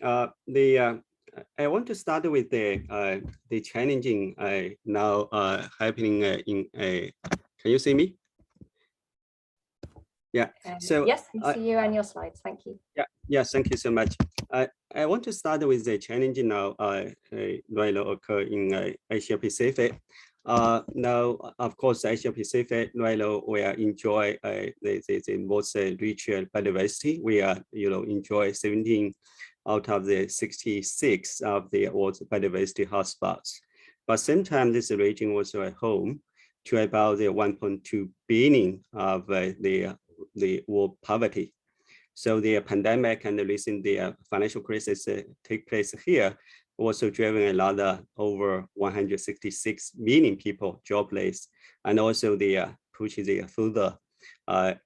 I want to start with the challenging now happening in a. Can you see me? Yeah. So yes, I see you and your slides. Thank you. Yeah. Thank you so much. I want to start with the challenge now right occur in Asia Pacific. Now, of course, Asia Pacific right now we enjoy the most rich biodiversity. We enjoy 17 out of the 66 of the world's biodiversity hotspots. But same time, this region was a home to about the 1.2 billion of the world poverty. So the pandemic and the recent financial crisis take place here also driven a lot of over 166 million people jobless, and also the push the further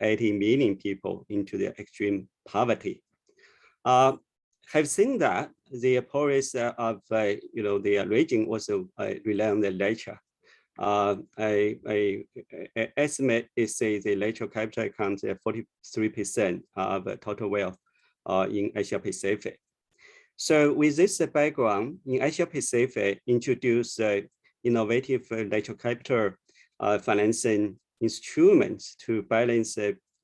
80 million people into the extreme poverty. Have seen that the poorest of the region also rely on the nature. I estimate is the natural capital accounts at 43% of total wealth in Asia Pacific. So with this background, in Asia Pacific, introduce innovative natural capital financing instruments to balance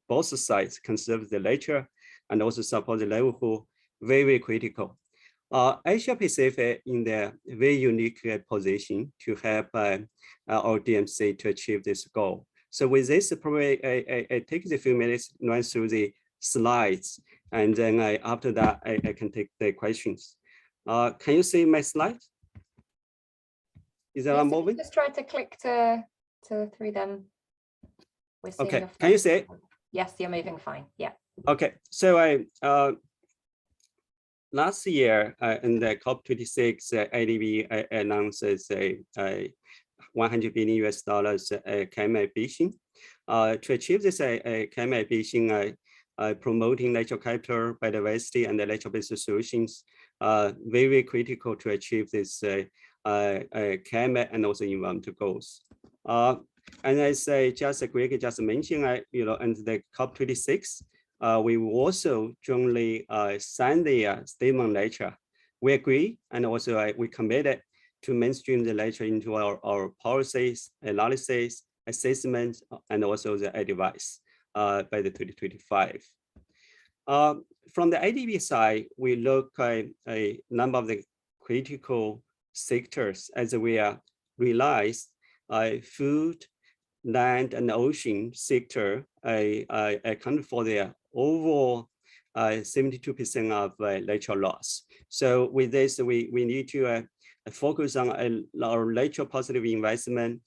both sides, conserve the nature and also support the livelihood, very critical. Asia Pacific in the very unique position to help our DMC to achieve this goal. So with this, probably I take a few minutes, run through the slides, and then after that, I can take the questions. Can you see my slide? Is that moving? Just try to click to through them. We're seeing Okay, the can you see it? Yes, you're moving fine. Yeah. Okay, so last year in the COP26, ADB announces a $100 billion climate ambition. To achieve this climate ambition, promoting natural capital, biodiversity, and natural-based solutions, very critical to achieve this climate and also environmental goals. And as Greg just mentioned, under the COP26, we also jointly signed the statement nature. We agree, and also we committed to mainstream the nature into our policies, analysis, assessments, and also the advice by the 2025. From the IDB side, we look at a number of the critical sectors as we realize food, land, and ocean sector account for the overall 72% of natural loss. So with this, we need to focus on our natural positive investment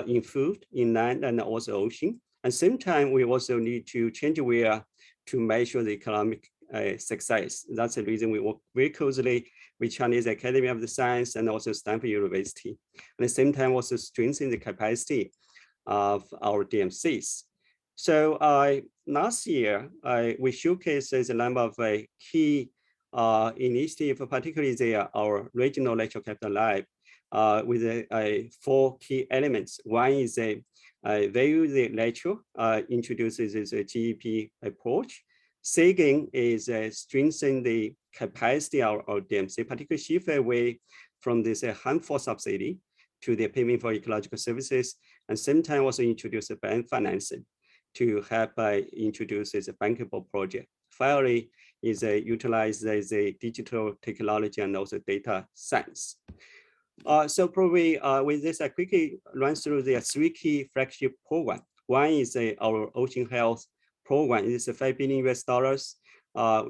in food, in land, and also ocean. At the same time, we also need to change where to measure the economic success. That's the reason we work very closely with Chinese Academy of the Science and also Stanford University. At the same time, also strengthen the capacity of our DMCs. So last year, we showcased a number of key initiatives, particularly our regional natural capital lab with 4 key elements. One is value the nature, introduces a GEP approach. Second is strengthen the capacity of our DMC, particularly shift away from this harmful subsidy to the payment for ecological services, and same time also introduce a bank financing to help introduce a bankable project. Finally, is utilize the digital technology and also data science. So probably with this, I quickly run through the 3 key flagship programs. One is our ocean health program. It is $5 billion.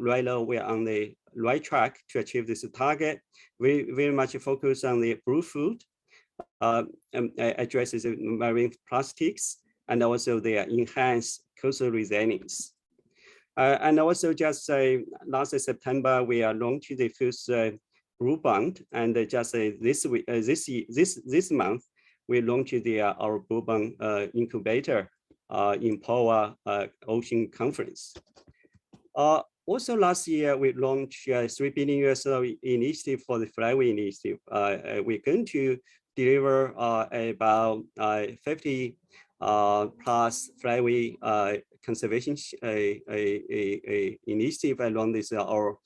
Right now, we are on the right track to achieve this target. We very much focus on the blue food, addresses marine plastics, and also the enhanced coastal resilience. And also just last September, we are launching the first blue bond, and just this month, we launched our blue bond incubator in Poa Ocean Conference. Also last year, we launched $3 billion initiative for the flyway initiative. We're going to deliver about 50 plus flyway conservation initiative along this our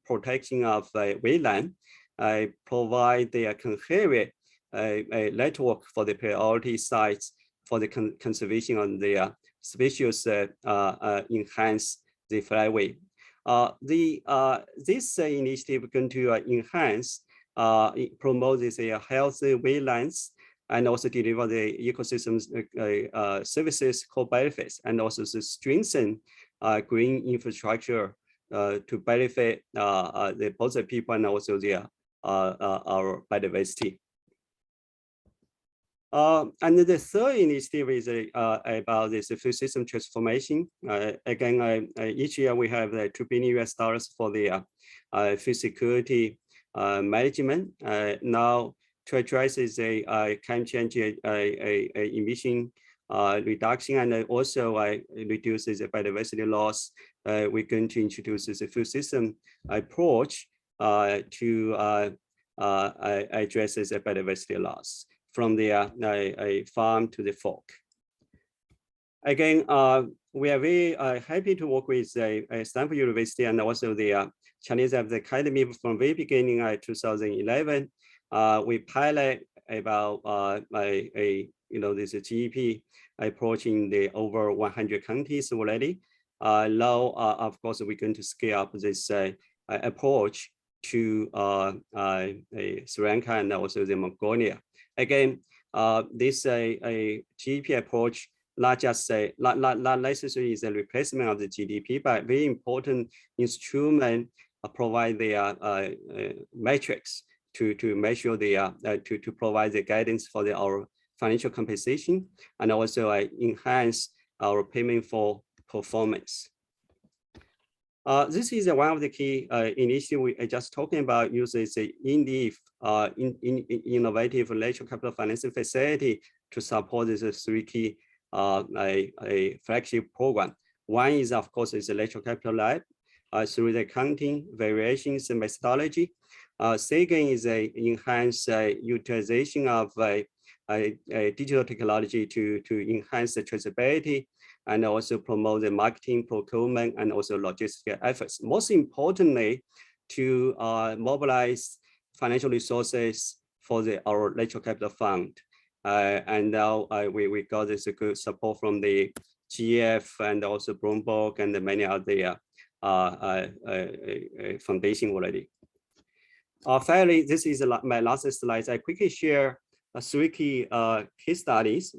protection of wetland. Provide the coherent network for the priority sites for the conservation on the species enhance the flyway. This initiative is going to enhance, promote this healthy wetlands, and also deliver the ecosystems services core benefits, and also to strengthen green infrastructure to benefit both the people and also our biodiversity. And the third initiative is about this food system transformation. Again, each year we have $2 billion for the food security management. Now to address climate change emission reduction, and also reduces the biodiversity loss, we're going to introduce this food system approach to address the biodiversity loss from the farm to the fork. Again, we are very happy to work with Stanford University and also the Chinese Academy from very beginning 2011. We pilot about this GEP approach in the over 100 countries already. Now, of course, we're going to scale up this approach to Sri Lanka and also the Mongolia. Again, this GEP approach not necessarily is a replacement of the GDP, but very important instrument provide the metrics to measure the to provide the guidance for our financial compensation, and also enhance our payment for performance. This is one of the key initiatives we are just talking about, uses the innovative natural capital financing facility to support this three key a flagship program. One is, of course, is the natural capital lab through the accounting variations and methodology. Second is a enhanced utilization of digital technology to enhance the traceability and also promote the marketing, procurement, and also logistical efforts. Most importantly, to mobilize financial resources for our natural capital fund. And now we got this good support from the GF and also Bloomberg and many other foundation already. Finally, this is my last slide. I quickly share three key case studies.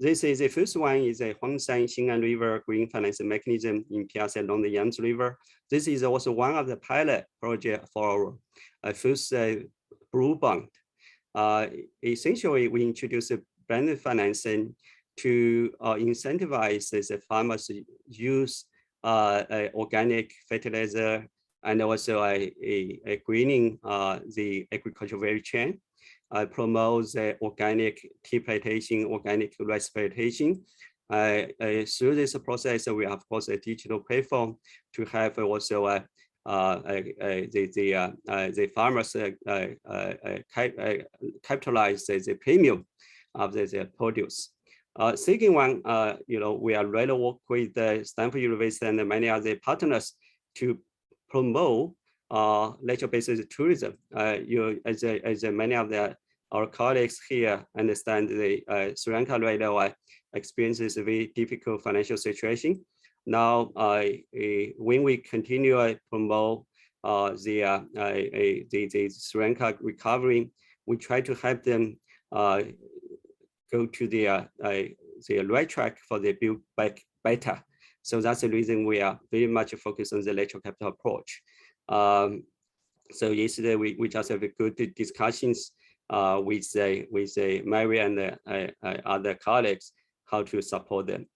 This is the first one is a Huangshan Xing'an River green financing mechanism in PRC along the Yangtze River. This is also one of the pilot project for our first blue bond. Essentially, we introduced blended financing to incentivize the farmers to use organic fertilizer and also a greening the agricultural value chain. Promotes the organic tea plantation, organic rice plantation. Through this process, we have, of course, a digital platform to have also the farmers capitalize the premium of the produce. Second one, we are ready to work with the Stanford University and many other partners to promote nature-based tourism. As many of our colleagues here understand, the Sri Lanka right now experiences a very difficult financial situation. Now, when we continue to promote the Sri Lanka recovery, we try to help them go to the right track for the build back better. So that's the reason we are very much focused on the natural capital approach. So yesterday we just have a good discussions with Mary and other colleagues how to support them.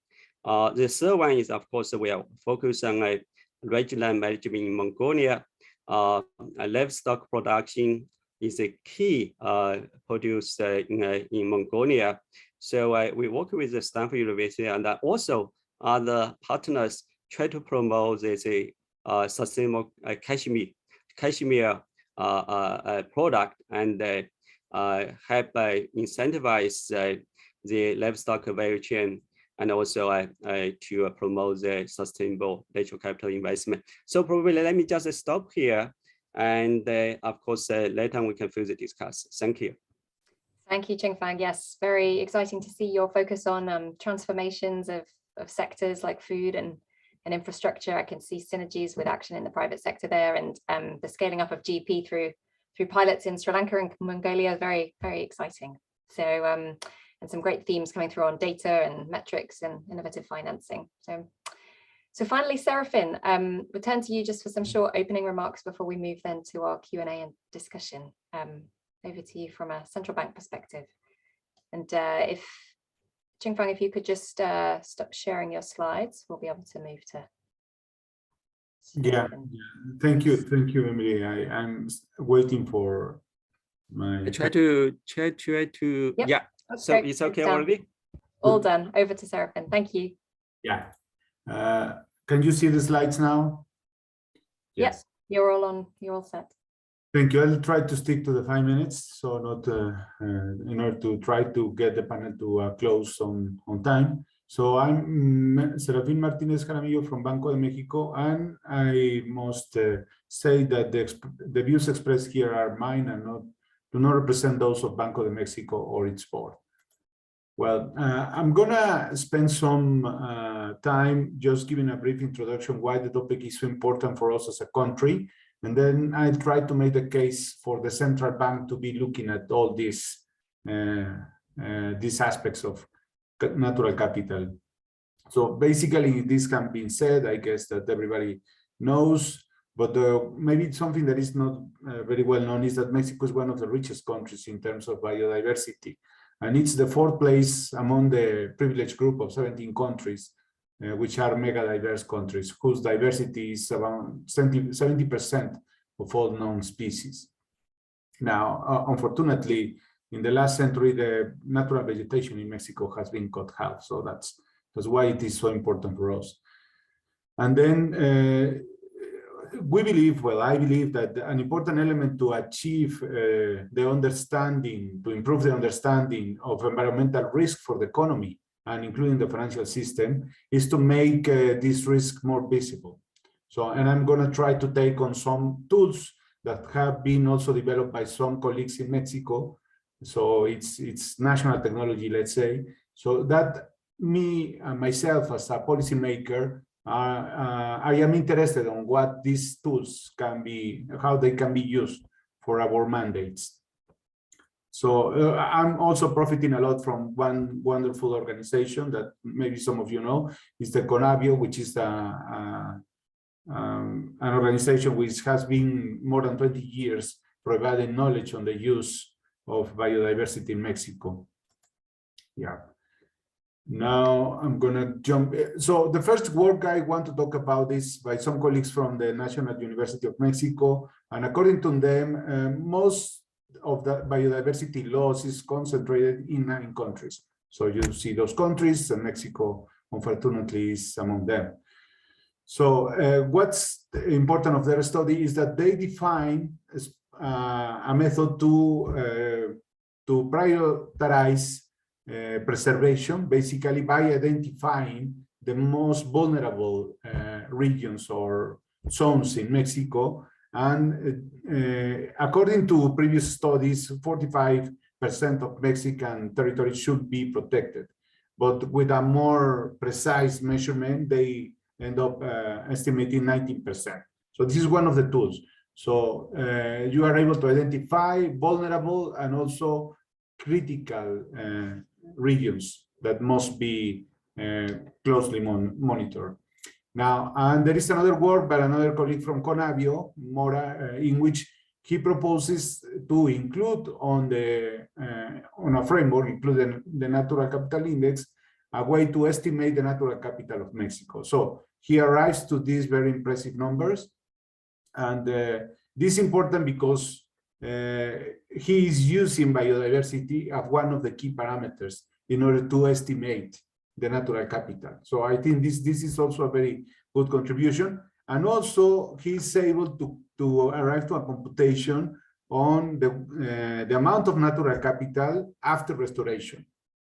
The third one is, of course, we are focused on rangeland management in Mongolia. Livestock production is a key produce in Mongolia. So we work with the Stanford University and also other partners try to promote this sustainable cashmere product and help incentivize the livestock value chain and also to promote the sustainable natural capital investment. So probably let me just stop here. And of course, later we can further discuss. Thank you. Thank you, Ching-Fang. Yes, very exciting to see your focus on transformations of sectors like food and infrastructure. I can see synergies with action in the private sector there, and the scaling up of GP through pilots in Sri Lanka and Mongolia is very, very exciting. So and some great themes coming through on data and metrics and innovative financing. So finally, Seraphin, we'll turn to you just for some short opening remarks before we move then to our Q&A and discussion. Over to you from a central bank perspective. And if Ching-Fang, if you could just stop sharing your slides, we'll be able to move to. Yeah, thank you, Emily. I'm waiting for my. I try to. Yep. Yeah. So Okay, it's okay already. All done. Over to Seraphin. Thank you. Yeah. Can you see the slides now? Yes. You're all on. You're all set. Thank you. I'll try to stick to the 5 minutes, so not in order to try to get the panel to close on time. So I'm Serafin Martinez Jaramillo from Banco de Mexico, and I must say that the views expressed here are mine and do not represent those of Banco de Mexico or its board. Well, I'm gonna spend some time just giving a brief introduction why the topic is so important for us as a country. And then I'll try to make the case for the central bank to be looking at all these aspects of natural capital. So basically, this can be said, I guess that everybody knows, But maybe something that is not very well known is that Mexico is one of the richest countries in terms of biodiversity. And it's the 4th place among the privileged group of 17 countries, which are mega diverse countries, whose diversity is around 70% of all known species. Now, unfortunately, in the last century, the natural vegetation in Mexico has been cut half. So that's why it is so important for us. And then we believe, well, I believe that an important element to achieve the understanding, to improve the understanding of environmental risk for the economy and including the financial system is to make this risk more visible. So, and I'm going to try to take on some tools that have been also developed by some colleagues in Mexico. So it's national technology, let's say. So that me and myself as a policymaker, I am interested in what these tools can be, how they can be used for our mandates. So I'm also profiting a lot from one wonderful organization that maybe some of you know, is the CONABIO, which is an organization which has been more than 20 years providing knowledge on the use of biodiversity in Mexico. Yeah. Now I'm going to jump. So the first work I want to talk about is by some colleagues from the National University of Mexico. And according to them, most of the biodiversity loss is concentrated in 9 countries. So you see those countries, and Mexico, unfortunately, is among them. So what's important of their study is that they define a method to prioritize preservation, basically by identifying the most vulnerable regions or zones in Mexico. And according to previous studies, 45% of Mexican territory should be protected. But with a more precise measurement, they end up estimating 19%. So this is one of the tools. So you are able to identify vulnerable and also critical regions that must be closely monitored. Now, and there is another work by another colleague from CONABIO, Mora, in which he proposes to include on a framework, including the natural capital index, a way to estimate the natural capital of Mexico. So he arrives to these very impressive numbers. And this is important because he is using biodiversity as one of the key parameters in order to estimate the natural capital. So I think this is also a very good contribution. And also he's able to arrive to a computation on the amount of natural capital after restoration,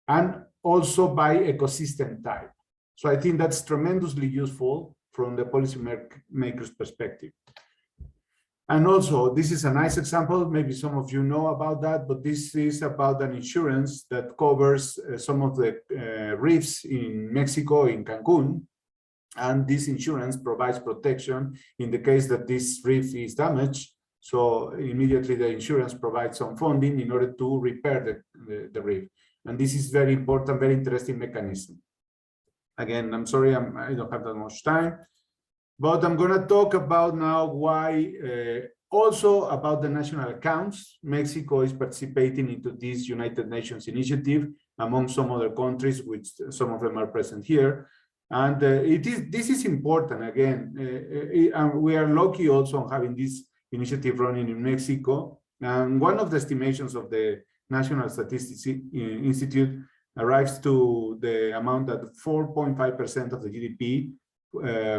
and also by ecosystem type. So I think that's tremendously useful from the policymaker's perspective. And also, this is a nice example. Maybe some of you know about that, but this is about an insurance that covers some of the reefs in Mexico, in Cancun. And this insurance provides protection in the case that this reef is damaged. So immediately the insurance provides some funding in order to repair the reef. And this is very important, very interesting mechanism. Again, I'm sorry, I don't have that much time. But I'm going to talk about now why, also about the national accounts. Mexico is participating into this United Nations initiative among some other countries, which some of them are present here. And this is important, again. We are lucky also on having this initiative running in Mexico. And one of the estimations of the National Statistics Institute arrives to the amount that 4.5% of the GDP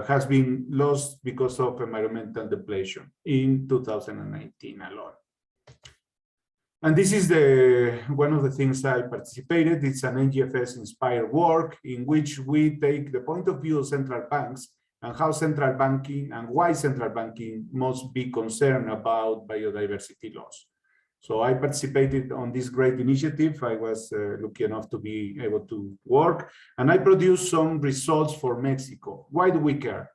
has been lost because of environmental depletion in 2019 alone. And this is one of the things I participated. It's an NGFS inspired work in which we take the point of view of central banks and how central banking and why central banking must be concerned about biodiversity loss. So I participated on this great initiative. I was lucky enough to be able to work, and I produced some results for Mexico. Why do we care?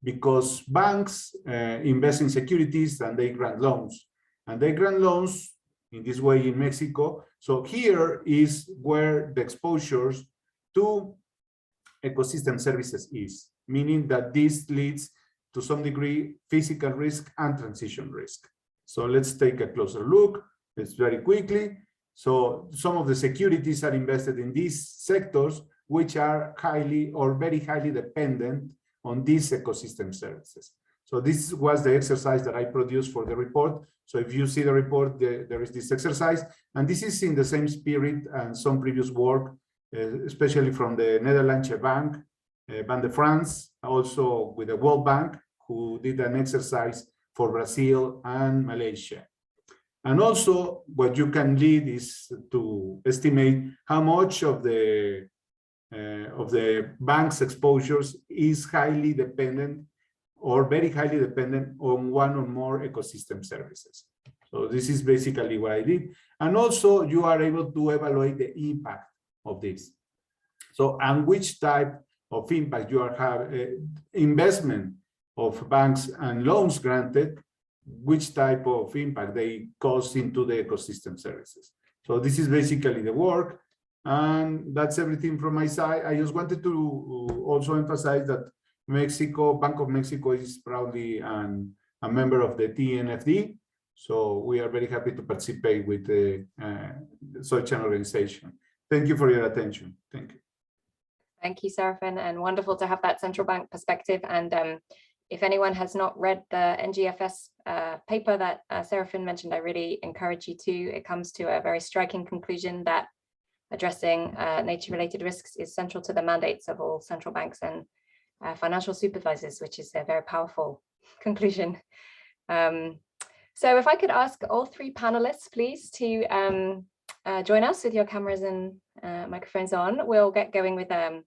Because banks invest in securities and they grant loans. And they grant loans in this way in Mexico. So here is where the exposures to ecosystem services is, meaning that this leads to some degree, physical risk and transition risk. So let's take a closer look. It's very quickly. So some of the securities are invested in these sectors, which are highly or very highly dependent on these ecosystem services. So this was the exercise that I produced for the report. So if you see the report, there is this exercise, and this is in the same spirit and some previous work, especially from the Netherlands Bank, Bank de France, also with the World Bank, who did an exercise for Brazil and Malaysia. And also what you can lead is to estimate how much of the bank's exposures is highly dependent or very highly dependent on one or more ecosystem services. So this is basically what I did. And also you are able to evaluate the impact of this. So, and which type of impact you are having, investment of banks and loans granted, which type of impact they cause into the ecosystem services. So this is basically the work. And that's everything from my side. I just wanted to also emphasize that Mexico, Bank of Mexico is proudly a member of the TNFD. So we are very happy to participate with such an organization. Thank you for your attention. Thank you. Thank you, Serafin, and wonderful to have that central bank perspective. And if anyone has not read the NGFS paper that Serafin mentioned, I really encourage you to. It comes to a very striking conclusion that addressing nature-related risks is central to the mandates of all central banks and financial supervisors, which is a very powerful conclusion. So if I could ask all three panelists, please, to join us with your cameras and microphones on. We'll get going with a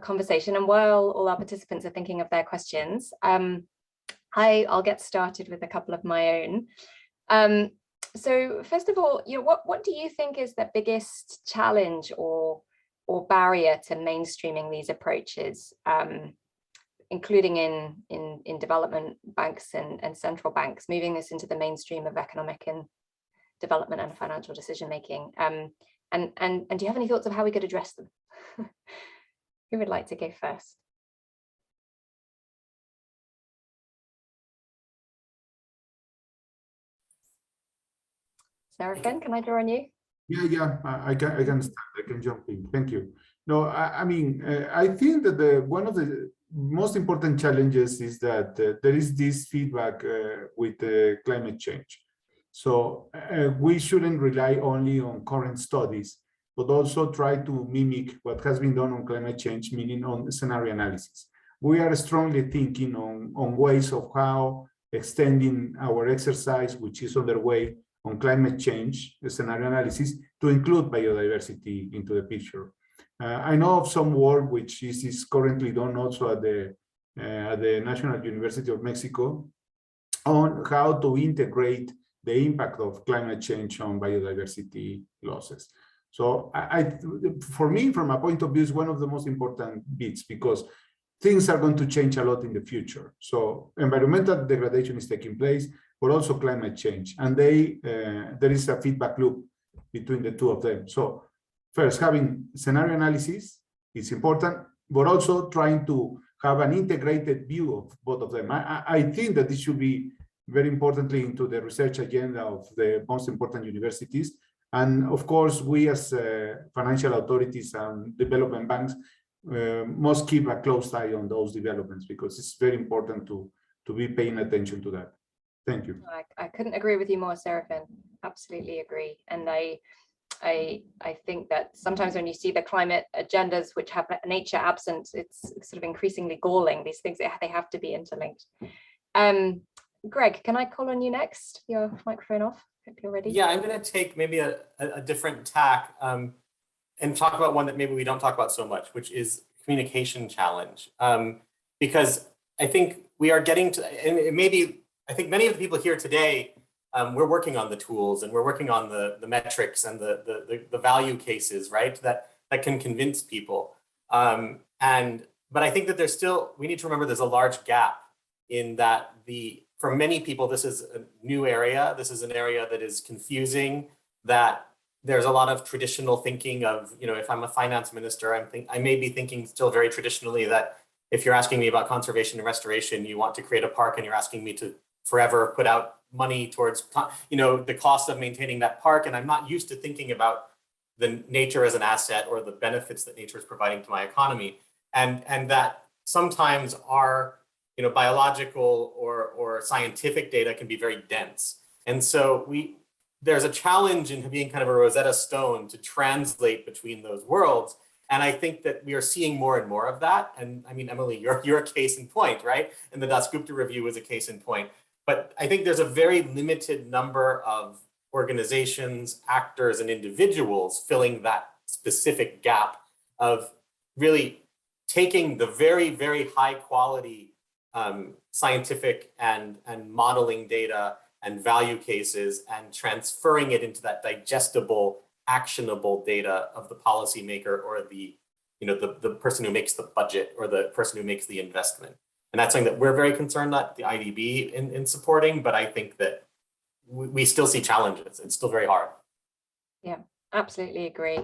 conversation. And while all our participants are thinking of their questions, I'll get started with a couple of my own. So first of all, what do you think is the biggest challenge or barrier to mainstreaming these approaches, including in development banks and central banks, moving this into the mainstream of economic and development and financial decision making? And do you have any thoughts of how we could address them? Who would like to go first? Serafin, can I draw on you? Yeah, I can start. I can jump in. Thank you. No, I mean, I think that one of the most important challenges is that there is this feedback with climate change. So we shouldn't rely only on current studies, but also try to mimic what has been done on climate change, meaning on scenario analysis. We are strongly thinking on ways of how extending our exercise, which is underway on climate change, the scenario analysis, to include biodiversity into the picture. I know of some work which is currently done also at the National University of Mexico on how to integrate the impact of climate change on biodiversity losses. So for me, from a point of view, is one of the most important bits, because things are going to change a lot in the future. So environmental degradation is taking place, but also climate change. And there is a feedback loop between the two of them. So first, having scenario analysis is important, but also trying to have an integrated view of both of them. I think that this should be very importantly into the research agenda of the most important universities. And of course, we as financial authorities and development banks must keep a close eye on those developments, because it's very important to be paying attention to that. Thank you. I couldn't agree with you more, Serafin. Absolutely agree. And I think that sometimes when you see the climate agendas which have nature absent, it's sort of increasingly galling. These things, they have to be interlinked. Greg, can I call on you next? Your microphone off, if you're ready. Yeah, I'm going to take maybe a different tack and talk about one that maybe we don't talk about so much, which is communication challenge. Because I think we are getting to, and it maybe, I think many of the people here today, we're working on the tools and we're working on the metrics and the value cases, right? That can convince people. But I think that there's still, we need to remember there's a large gap in that for many people, this is a new area. This is an area that is confusing, that there's a lot of traditional thinking of, if I'm a finance minister, I may be thinking still very traditionally that if you're asking me about conservation and restoration, you want to create a park and you're asking me to forever put out money towards, the cost of maintaining that park. And I'm not used to thinking about the nature as an asset or the benefits that nature is providing to my economy. And that sometimes our biological or scientific data can be very dense. And so there's a challenge in being kind of a Rosetta Stone to translate between those worlds. And I think that we are seeing more and more of that. And I mean, Emily, you're a case in point, right? And the Dasgupta review was a case in point. But I think there's a very limited number of organizations, actors, and individuals filling that specific gap of really taking the very, very high quality scientific and modeling data and value cases and transferring it into that digestible, actionable data of the policymaker or the person who makes the budget or the person who makes the investment. And that's something that we're very concerned at the IDB in supporting, but I think that we still see challenges. It's still very hard. Yeah, absolutely agree.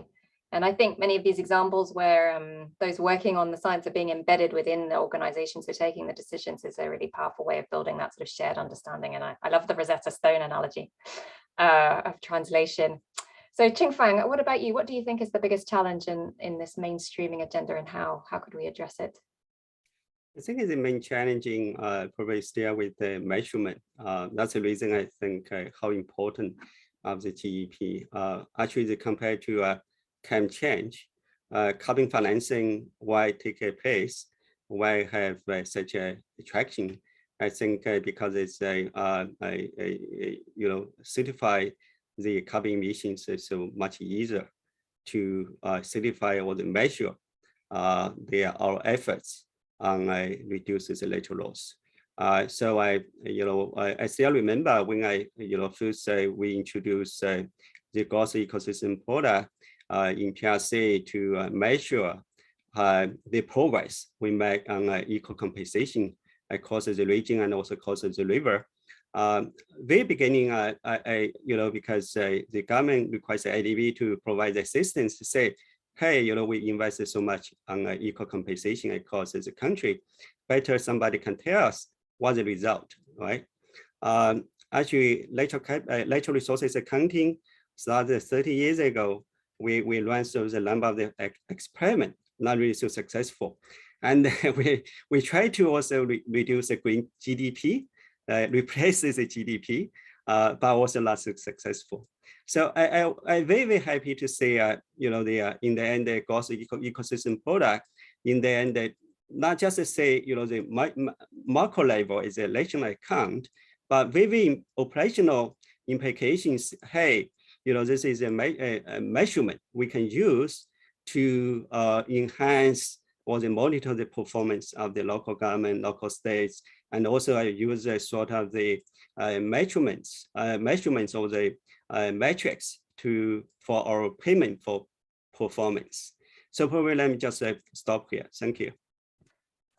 And I think many of these examples where those working on the science are being embedded within the organizations who are taking the decisions is a really powerful way of building that sort of shared understanding. And I love the Rosetta Stone analogy of translation. So Qingfang, what about you? What do you think is the biggest challenge in this mainstreaming agenda, and how could we address it? I think the main challenging probably still with the measurement. That's the reason I think how important of the GEP. Actually, compared to climate change, carbon financing, why take a place, why have such a attraction? I think because it's certify the carbon emissions is so much easier to certify or the measure our efforts on reduces the lateral loss. So I still remember when I first we introduced the gross ecosystem product in PRC to measure the progress we make on eco compensation across the region and also across the river. Very beginning, because the government requires the IDB to provide assistance to say, hey, we invested so much on eco compensation across the country. Better somebody can tell us what's the result, right? Actually, natural resources accounting started 30 years ago. We ran through the number of the experiment, not really so successful. And we try to also reduce the green GDP, replace the GDP, but also not so successful. So I'm very, very happy to say, in the end, the gross ecosystem product, in the end, not just to say, the macro level is a national account, but very operational implications. Hey, this is a measurement we can use to enhance or monitor the performance of the local government, local states, and also I use sort of the measurements of the metrics for our payment for performance. So probably let me just stop here. Thank you.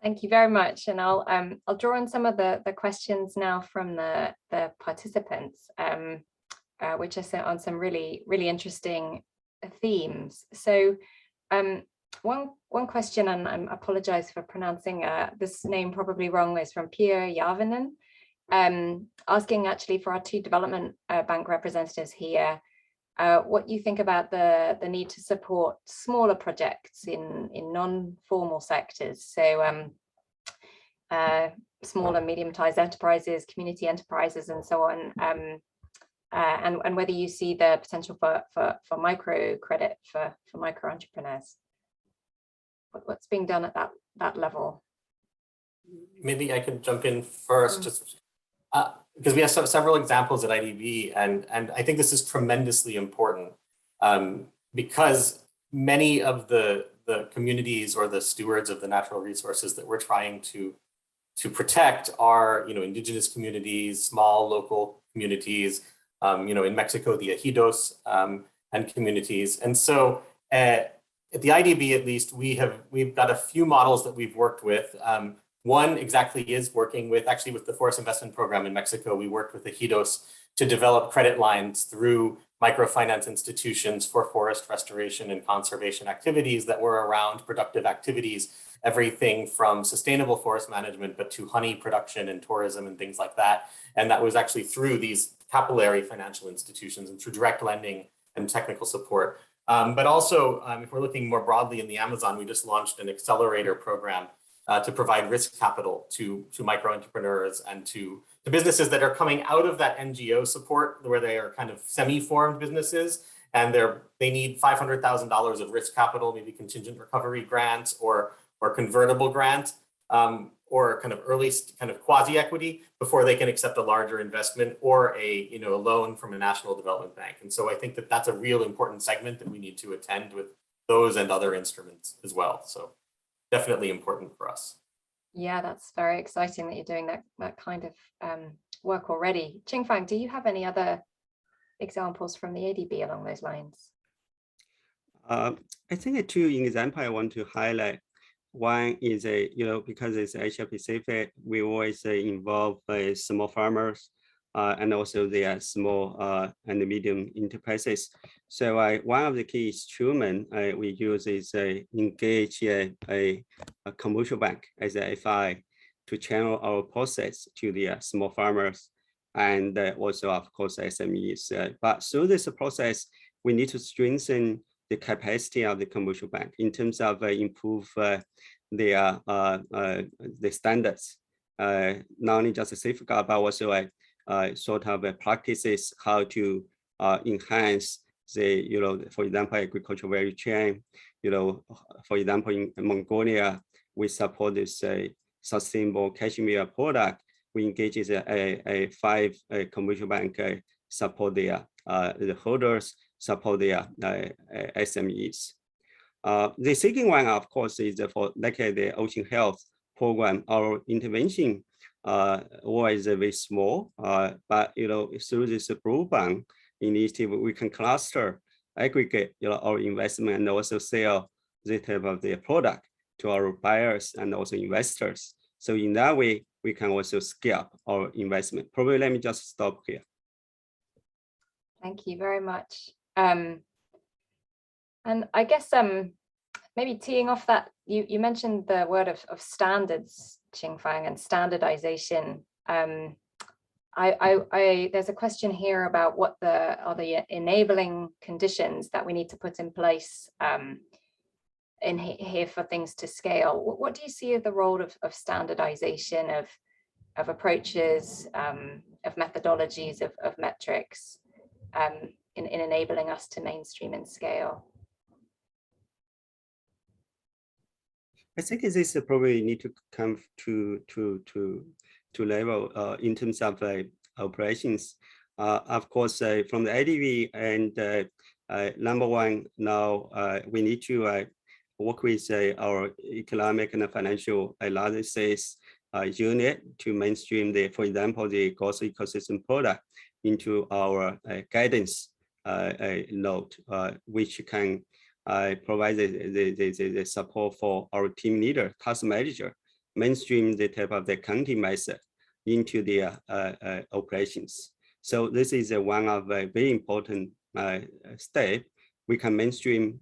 Thank you very much. And I'll draw on some of the questions now from the participants, which are set on some really, really interesting themes. So one question, and I apologize for pronouncing this name probably wrong, is from Pierre Järvinen, asking actually for our two development bank representatives here, what you think about the need to support smaller projects in non-formal sectors. So small and medium-sized enterprises, community enterprises, and so on. And whether you see the potential for microcredit for micro entrepreneurs. What's being done at that level? Maybe I could jump in first, just because we have several examples at IDB, and I think this is tremendously important because many of the communities or the stewards of the natural resources that we're trying to protect are indigenous communities, small local communities, in Mexico, the ejidos and communities. And so at the IDB, at least, we've got a few models that we've worked with. One exactly is working with the Forest Investment Program in Mexico. We worked with ejidos to develop credit lines through microfinance institutions for forest restoration and conservation activities that were around productive activities, everything from sustainable forest management, but to honey production and tourism and things like that. And that was actually through these capillary financial institutions and through direct lending and technical support. But also, if we're looking more broadly in the Amazon, we just launched an accelerator program to provide risk capital to micro entrepreneurs and to businesses that are coming out of that NGO support, where they are kind of semi-formed businesses, and they need $500,000 of risk capital, maybe contingent recovery grants or convertible grant, or kind of early kind of quasi-equity before they can accept a larger investment or a loan from a national development bank. And so I think that that's a real important segment that we need to attend with those and other instruments as well. So definitely important for us. Yeah, that's very exciting that you're doing that kind of work already. Qingfang, do you have any other examples from the ADB along those lines? I think two examples I want to highlight. One is because it's Asia Pacific, we always involve small farmers and also the small and medium enterprises. So one of the key instruments we use is engage a commercial bank as a FI to channel our process to the small farmers and also, of course, SMEs. But through this process, we need to strengthen the capacity of the commercial bank in terms of improve the standards, not only just a safeguard, but also sort of practices how to enhance the, for example, agricultural value chain. For example, in Mongolia, we support this sustainable cashmere product. We engage a 5 commercial bank support the holders, support the SMEs. The second one, of course, is for the ocean health program. Our intervention was very small, but through this blue bond initiative, we can cluster, aggregate our investment and also sell this type of the product to our buyers and also investors. So in that way, we can also scale up our investment. Probably let me just stop here. Thank you very much. And I guess maybe teeing off that, you mentioned the word of standards, Qingfang, and standardization. There's a question here about what are the enabling conditions that we need to put in place in here for things to scale. What do you see as the role of standardization of approaches, of methodologies, of metrics in enabling us to mainstream and scale? I think this probably need to come to level in terms of operations. Of course, from the ADB and number one, now we need to work with our economic and financial analysis unit to mainstream for example, the growth ecosystem product into our guidance node, which can provide the support for our team leader, task manager, mainstream the type of the accounting method into the operations. So this is one of a very important step. We can mainstream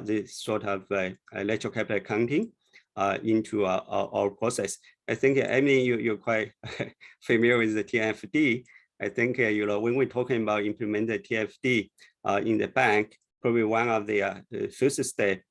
this sort of electro capital accounting into our process. I think Emily, you're quite familiar with the TFD. I think when we're talking about implement the TFD in the bank, probably one of the first step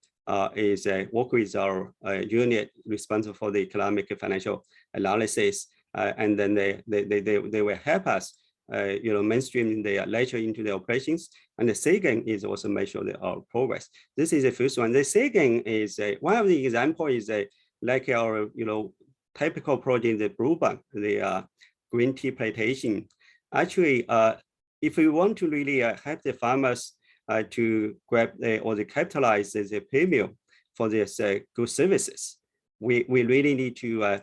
is work with our unit responsible for the economic and financial analysis, and then they will help us, mainstream the ledger into the operations. And the second is also measure our progress. This is the first one. The second is one of the example is like our typical project, the blue bond, the green tea plantation. Actually, if we want to really help the farmers to grab or capitalize the premium for this good services, we really need to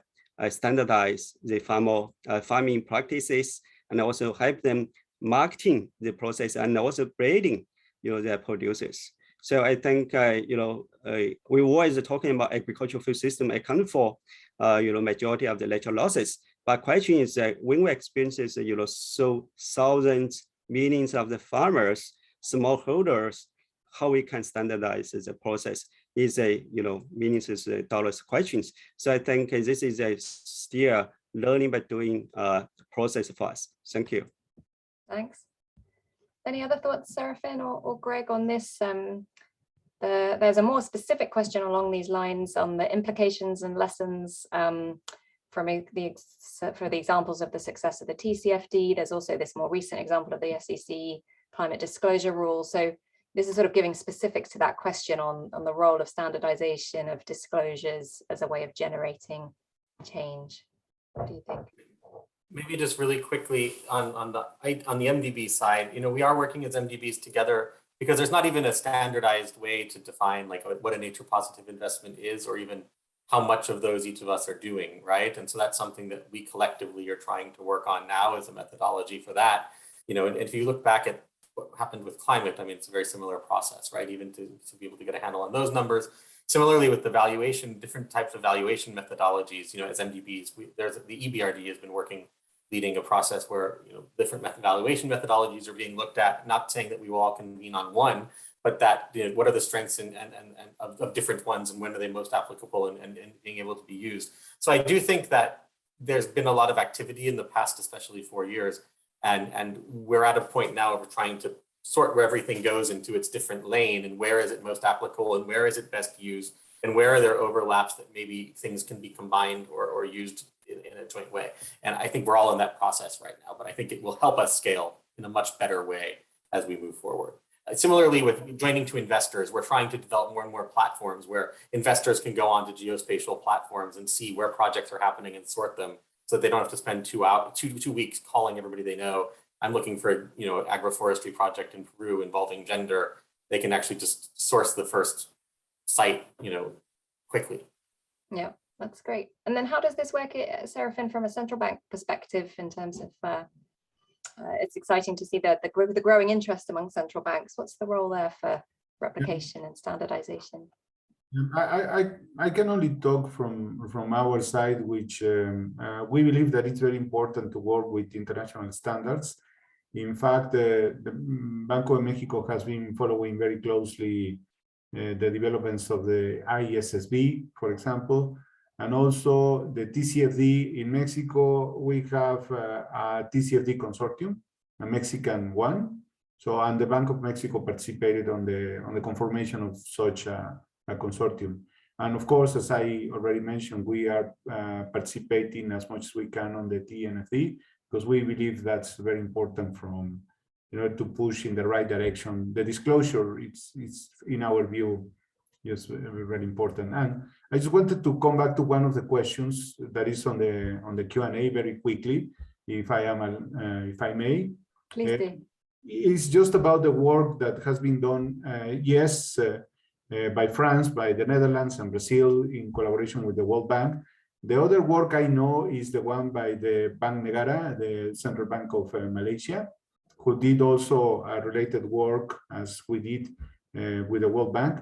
standardize the farming practices and also help them marketing the process and also breeding their producers. So I think we always talking about agricultural food system account for majority of the natural losses. But question is that when we experience so thousands meanings of the farmers, smallholders, how we can standardize the process is a, meanings is a dollars questions. So I think this is a still learning by doing process for us. Thank you. Thanks. Any other thoughts, Serafin or Greg, on this? There's a more specific question along these lines on the implications and lessons for the examples of the success of the TCFD. There's also this more recent example of the SEC climate disclosure rule. So this is sort of giving specifics to that question on the role of standardization of disclosures as a way of generating change. What do you think? Maybe just really quickly on the MDB side, we are working as MDBs together because there's not even a standardized way to define like what a nature positive investment is, or even how much of those each of us are doing, right? And so that's something that we collectively are trying to work on now as a methodology for that. And if you look back at what happened with climate, I mean, it's a very similar process, right? Even to be able to get a handle on those numbers. Similarly with the valuation, different types of valuation methodologies, as MDBs, the EBRD has been leading a process where different valuation methodologies are being looked at, not saying that we will all convene on one, but that what are the strengths of different ones, and when are they most applicable and being able to be used. So I do think that there's been a lot of activity in the past, especially 4 years, and we're at a point now of trying to sort where everything goes into its different lane, and where is it most applicable, and where is it best used, and where are there overlaps that maybe things can be combined or used in a joint way. And I think we're all in that process right now, but I think it will help us scale in a much better way as we move forward. Similarly, with joining to investors, we're trying to develop more and more platforms where investors can go onto geospatial platforms and see where projects are happening and sort them, so that they don't have to spend 2 weeks calling everybody they know. I'm looking for agroforestry project in Peru involving gender. They can actually just source the first site, quickly. Yeah, that's great. And then how does this work, Serafin, from a central bank perspective in terms of, it's exciting to see the growing interest among central banks. What's the role there for replication and standardization? I can only talk from our side, which we believe that it's very important to work with international standards. In fact, the Banco de Mexico has been following very closely the developments of the ISSB, for example, and also the TCFD. In Mexico, we have a TCFD consortium, a Mexican one. So, and the Bank of Mexico participated on the conformation of such a consortium. And of course, as I already mentioned, we are participating as much as we can on the TNFD, because we believe that's very important to push in the right direction. The disclosure, it's in our view, just very important. And I just wanted to come back to one of the questions that is on the Q&A very quickly, if I may. Please do. It's just about the work that has been done, by France, by the Netherlands and Brazil in collaboration with the World Bank. The other work I know is the one by the Bank Negara, the Central Bank of Malaysia, who did also related work as we did with the World Bank.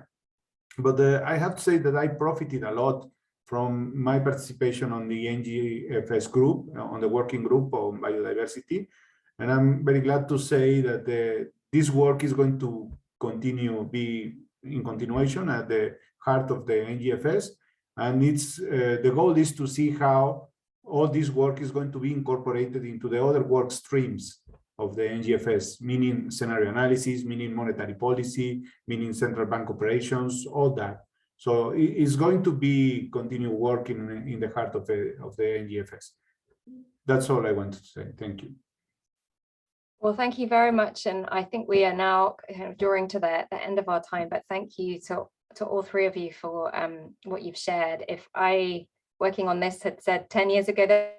But I have to say that I profited a lot from my participation on the NGFS group, on the working group on biodiversity. And I'm very glad to say that this work is going to be in continuation at the heart of the NGFS. And the goal is to see how all this work is going to be incorporated into the other work streams of the NGFS, meaning scenario analysis, meaning monetary policy, meaning central bank operations, all that. So it's going to be continued work in the heart of the NGFS. That's all I wanted to say. Thank you. Well, thank you very much. And I think we are now drawing to the end of our time, but thank you to all three of you for what you've shared. If I, working on this, had said 10 years ago that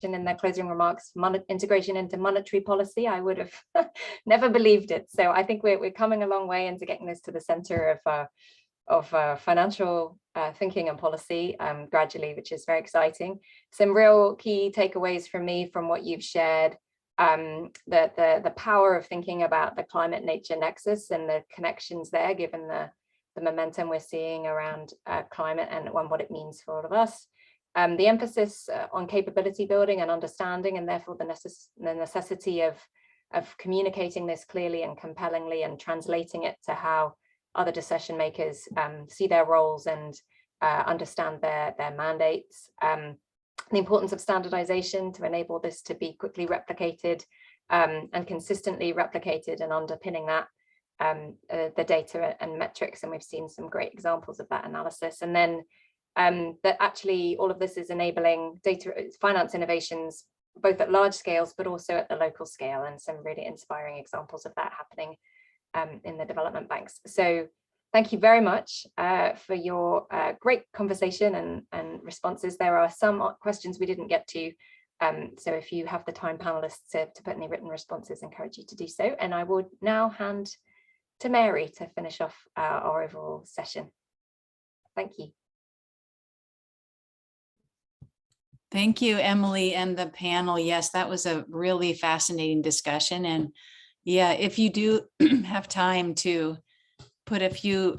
in their closing remarks, integration into monetary policy, I would have never believed it. So I think we're coming a long way into getting this to the center of financial thinking and policy gradually, which is very exciting. Some real key takeaways from me from what you've shared. The power of thinking about the climate nature nexus and the connections there, given the momentum we're seeing around climate and what it means for all of us. The emphasis on capability building and understanding, and therefore the necessity of of communicating this clearly and compellingly and translating it to how other decision makers see their roles and understand their mandates. The importance of standardization to enable this to be quickly replicated and consistently replicated, and underpinning that the data and metrics, and we've seen some great examples of that analysis. And then that actually all of this is enabling data finance innovations both at large scales but also at the local scale, and some really inspiring examples of that happening in the development banks. So thank you very much for your great conversation and responses. There are some questions we didn't get to, so if you have the time, panelists, to put any written responses, I encourage you to do so. And I will now hand to Mary to finish off our overall session. Thank you. Thank you, Emily, and the panel. Yes, that was a really fascinating discussion. And yeah, if you do have time to put a few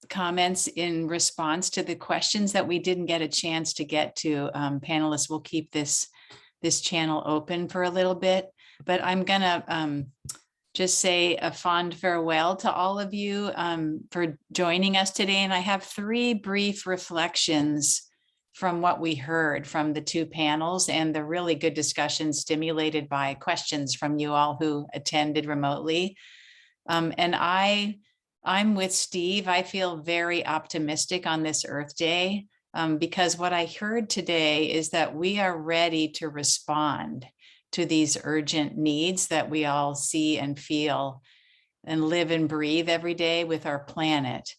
comments in response to the questions that we didn't get a chance to get to, panelists, we'll keep this channel open for a little bit. But I'm gonna just say a fond farewell to all of you for joining us today. And I have 3 brief reflections from what we heard from the 2 panels and the really good discussion stimulated by questions from you all who attended remotely. And I'm with Steve. I feel very optimistic on this Earth Day because what I heard today is that we are ready to respond to these urgent needs that we all see and feel and live and breathe every day with our planet.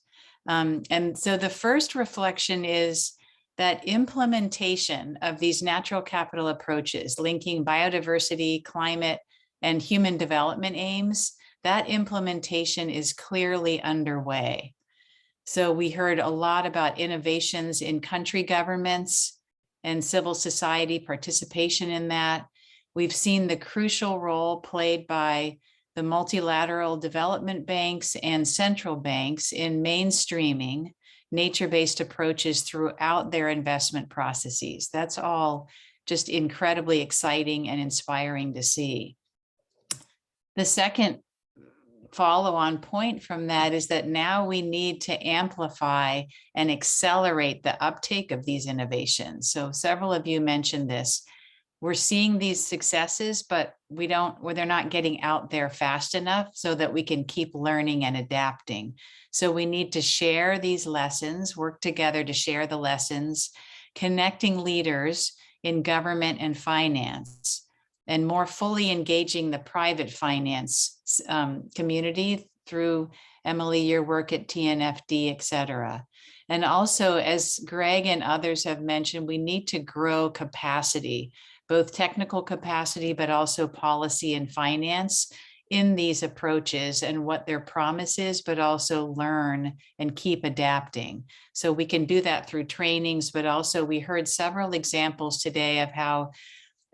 And so the first reflection is that implementation of these natural capital approaches, linking biodiversity, climate, and human development aims, that implementation is clearly underway. So we heard a lot about innovations in country governments and civil society participation in that. We've seen the crucial role played by the multilateral development banks and central banks in mainstreaming nature-based approaches throughout their investment processes. That's all just incredibly exciting and inspiring to see. The second follow-on point from that is that now we need to amplify and accelerate the uptake of these innovations. So several of you mentioned this. We're seeing these successes, but they're not getting out there fast enough so that we can keep learning and adapting. So we need to share these lessons, work together to share the lessons, connecting leaders in government and finance, and more fully engaging the private finance community through, Emily, your work at TNFD, et cetera. And also, as Greg and others have mentioned, we need to grow capacity, both technical capacity, but also policy and finance in these approaches and what their promise is, but also learn and keep adapting. So we can do that through trainings, but also we heard several examples today of how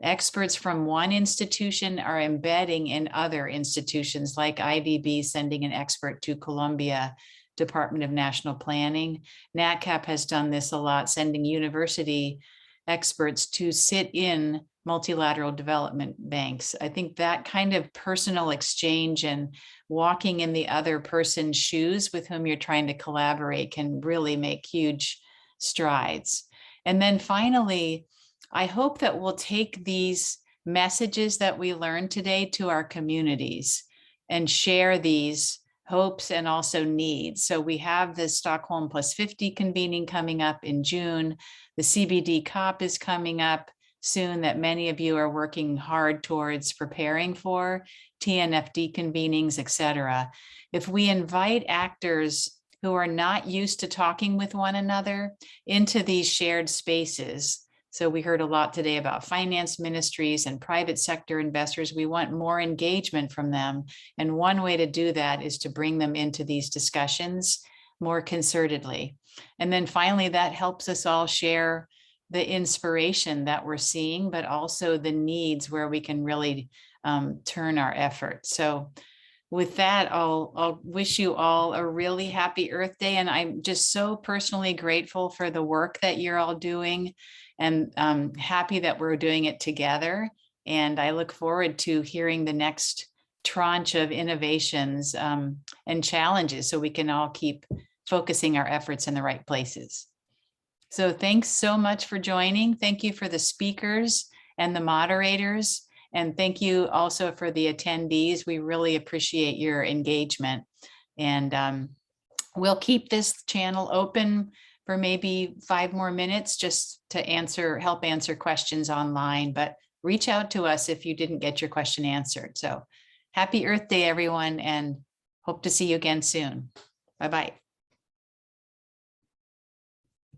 experts from one institution are embedding in other institutions, like IDB sending an expert to Columbia Department of National Planning. NatCap has done this a lot, sending university experts to sit in multilateral development banks. I think that kind of personal exchange and walking in the other person's shoes with whom you're trying to collaborate can really make huge strides. And then finally, I hope that we'll take these messages that we learned today to our communities and share these hopes and also needs. So we have the Stockholm +50 convening coming up in June. The CBD COP is coming up soon that many of you are working hard towards preparing for, TNFD convenings, et cetera. If we invite actors who are not used to talking with one another into these shared spaces, so we heard a lot today about finance ministries and private sector investors. We want more engagement from them. And one way to do that is to bring them into these discussions more concertedly. And then finally, that helps us all share the inspiration that we're seeing, but also the needs where we can really turn our effort. So with that, I'll wish you all a really happy Earth Day. And I'm just so personally grateful for the work that you're all doing, and happy that we're doing it together And I look forward to hearing the next tranche of innovations and challenges so we can all keep focusing our efforts in the right places. So thanks so much for joining. Thank you for the speakers and the moderators. And thank you also for the attendees. We really appreciate your engagement. And we'll keep this channel open for maybe 5 more minutes just to help answer questions online, but reach out to us if you didn't get your question answered. So happy Earth Day, everyone, and hope to see you again soon. Bye-bye.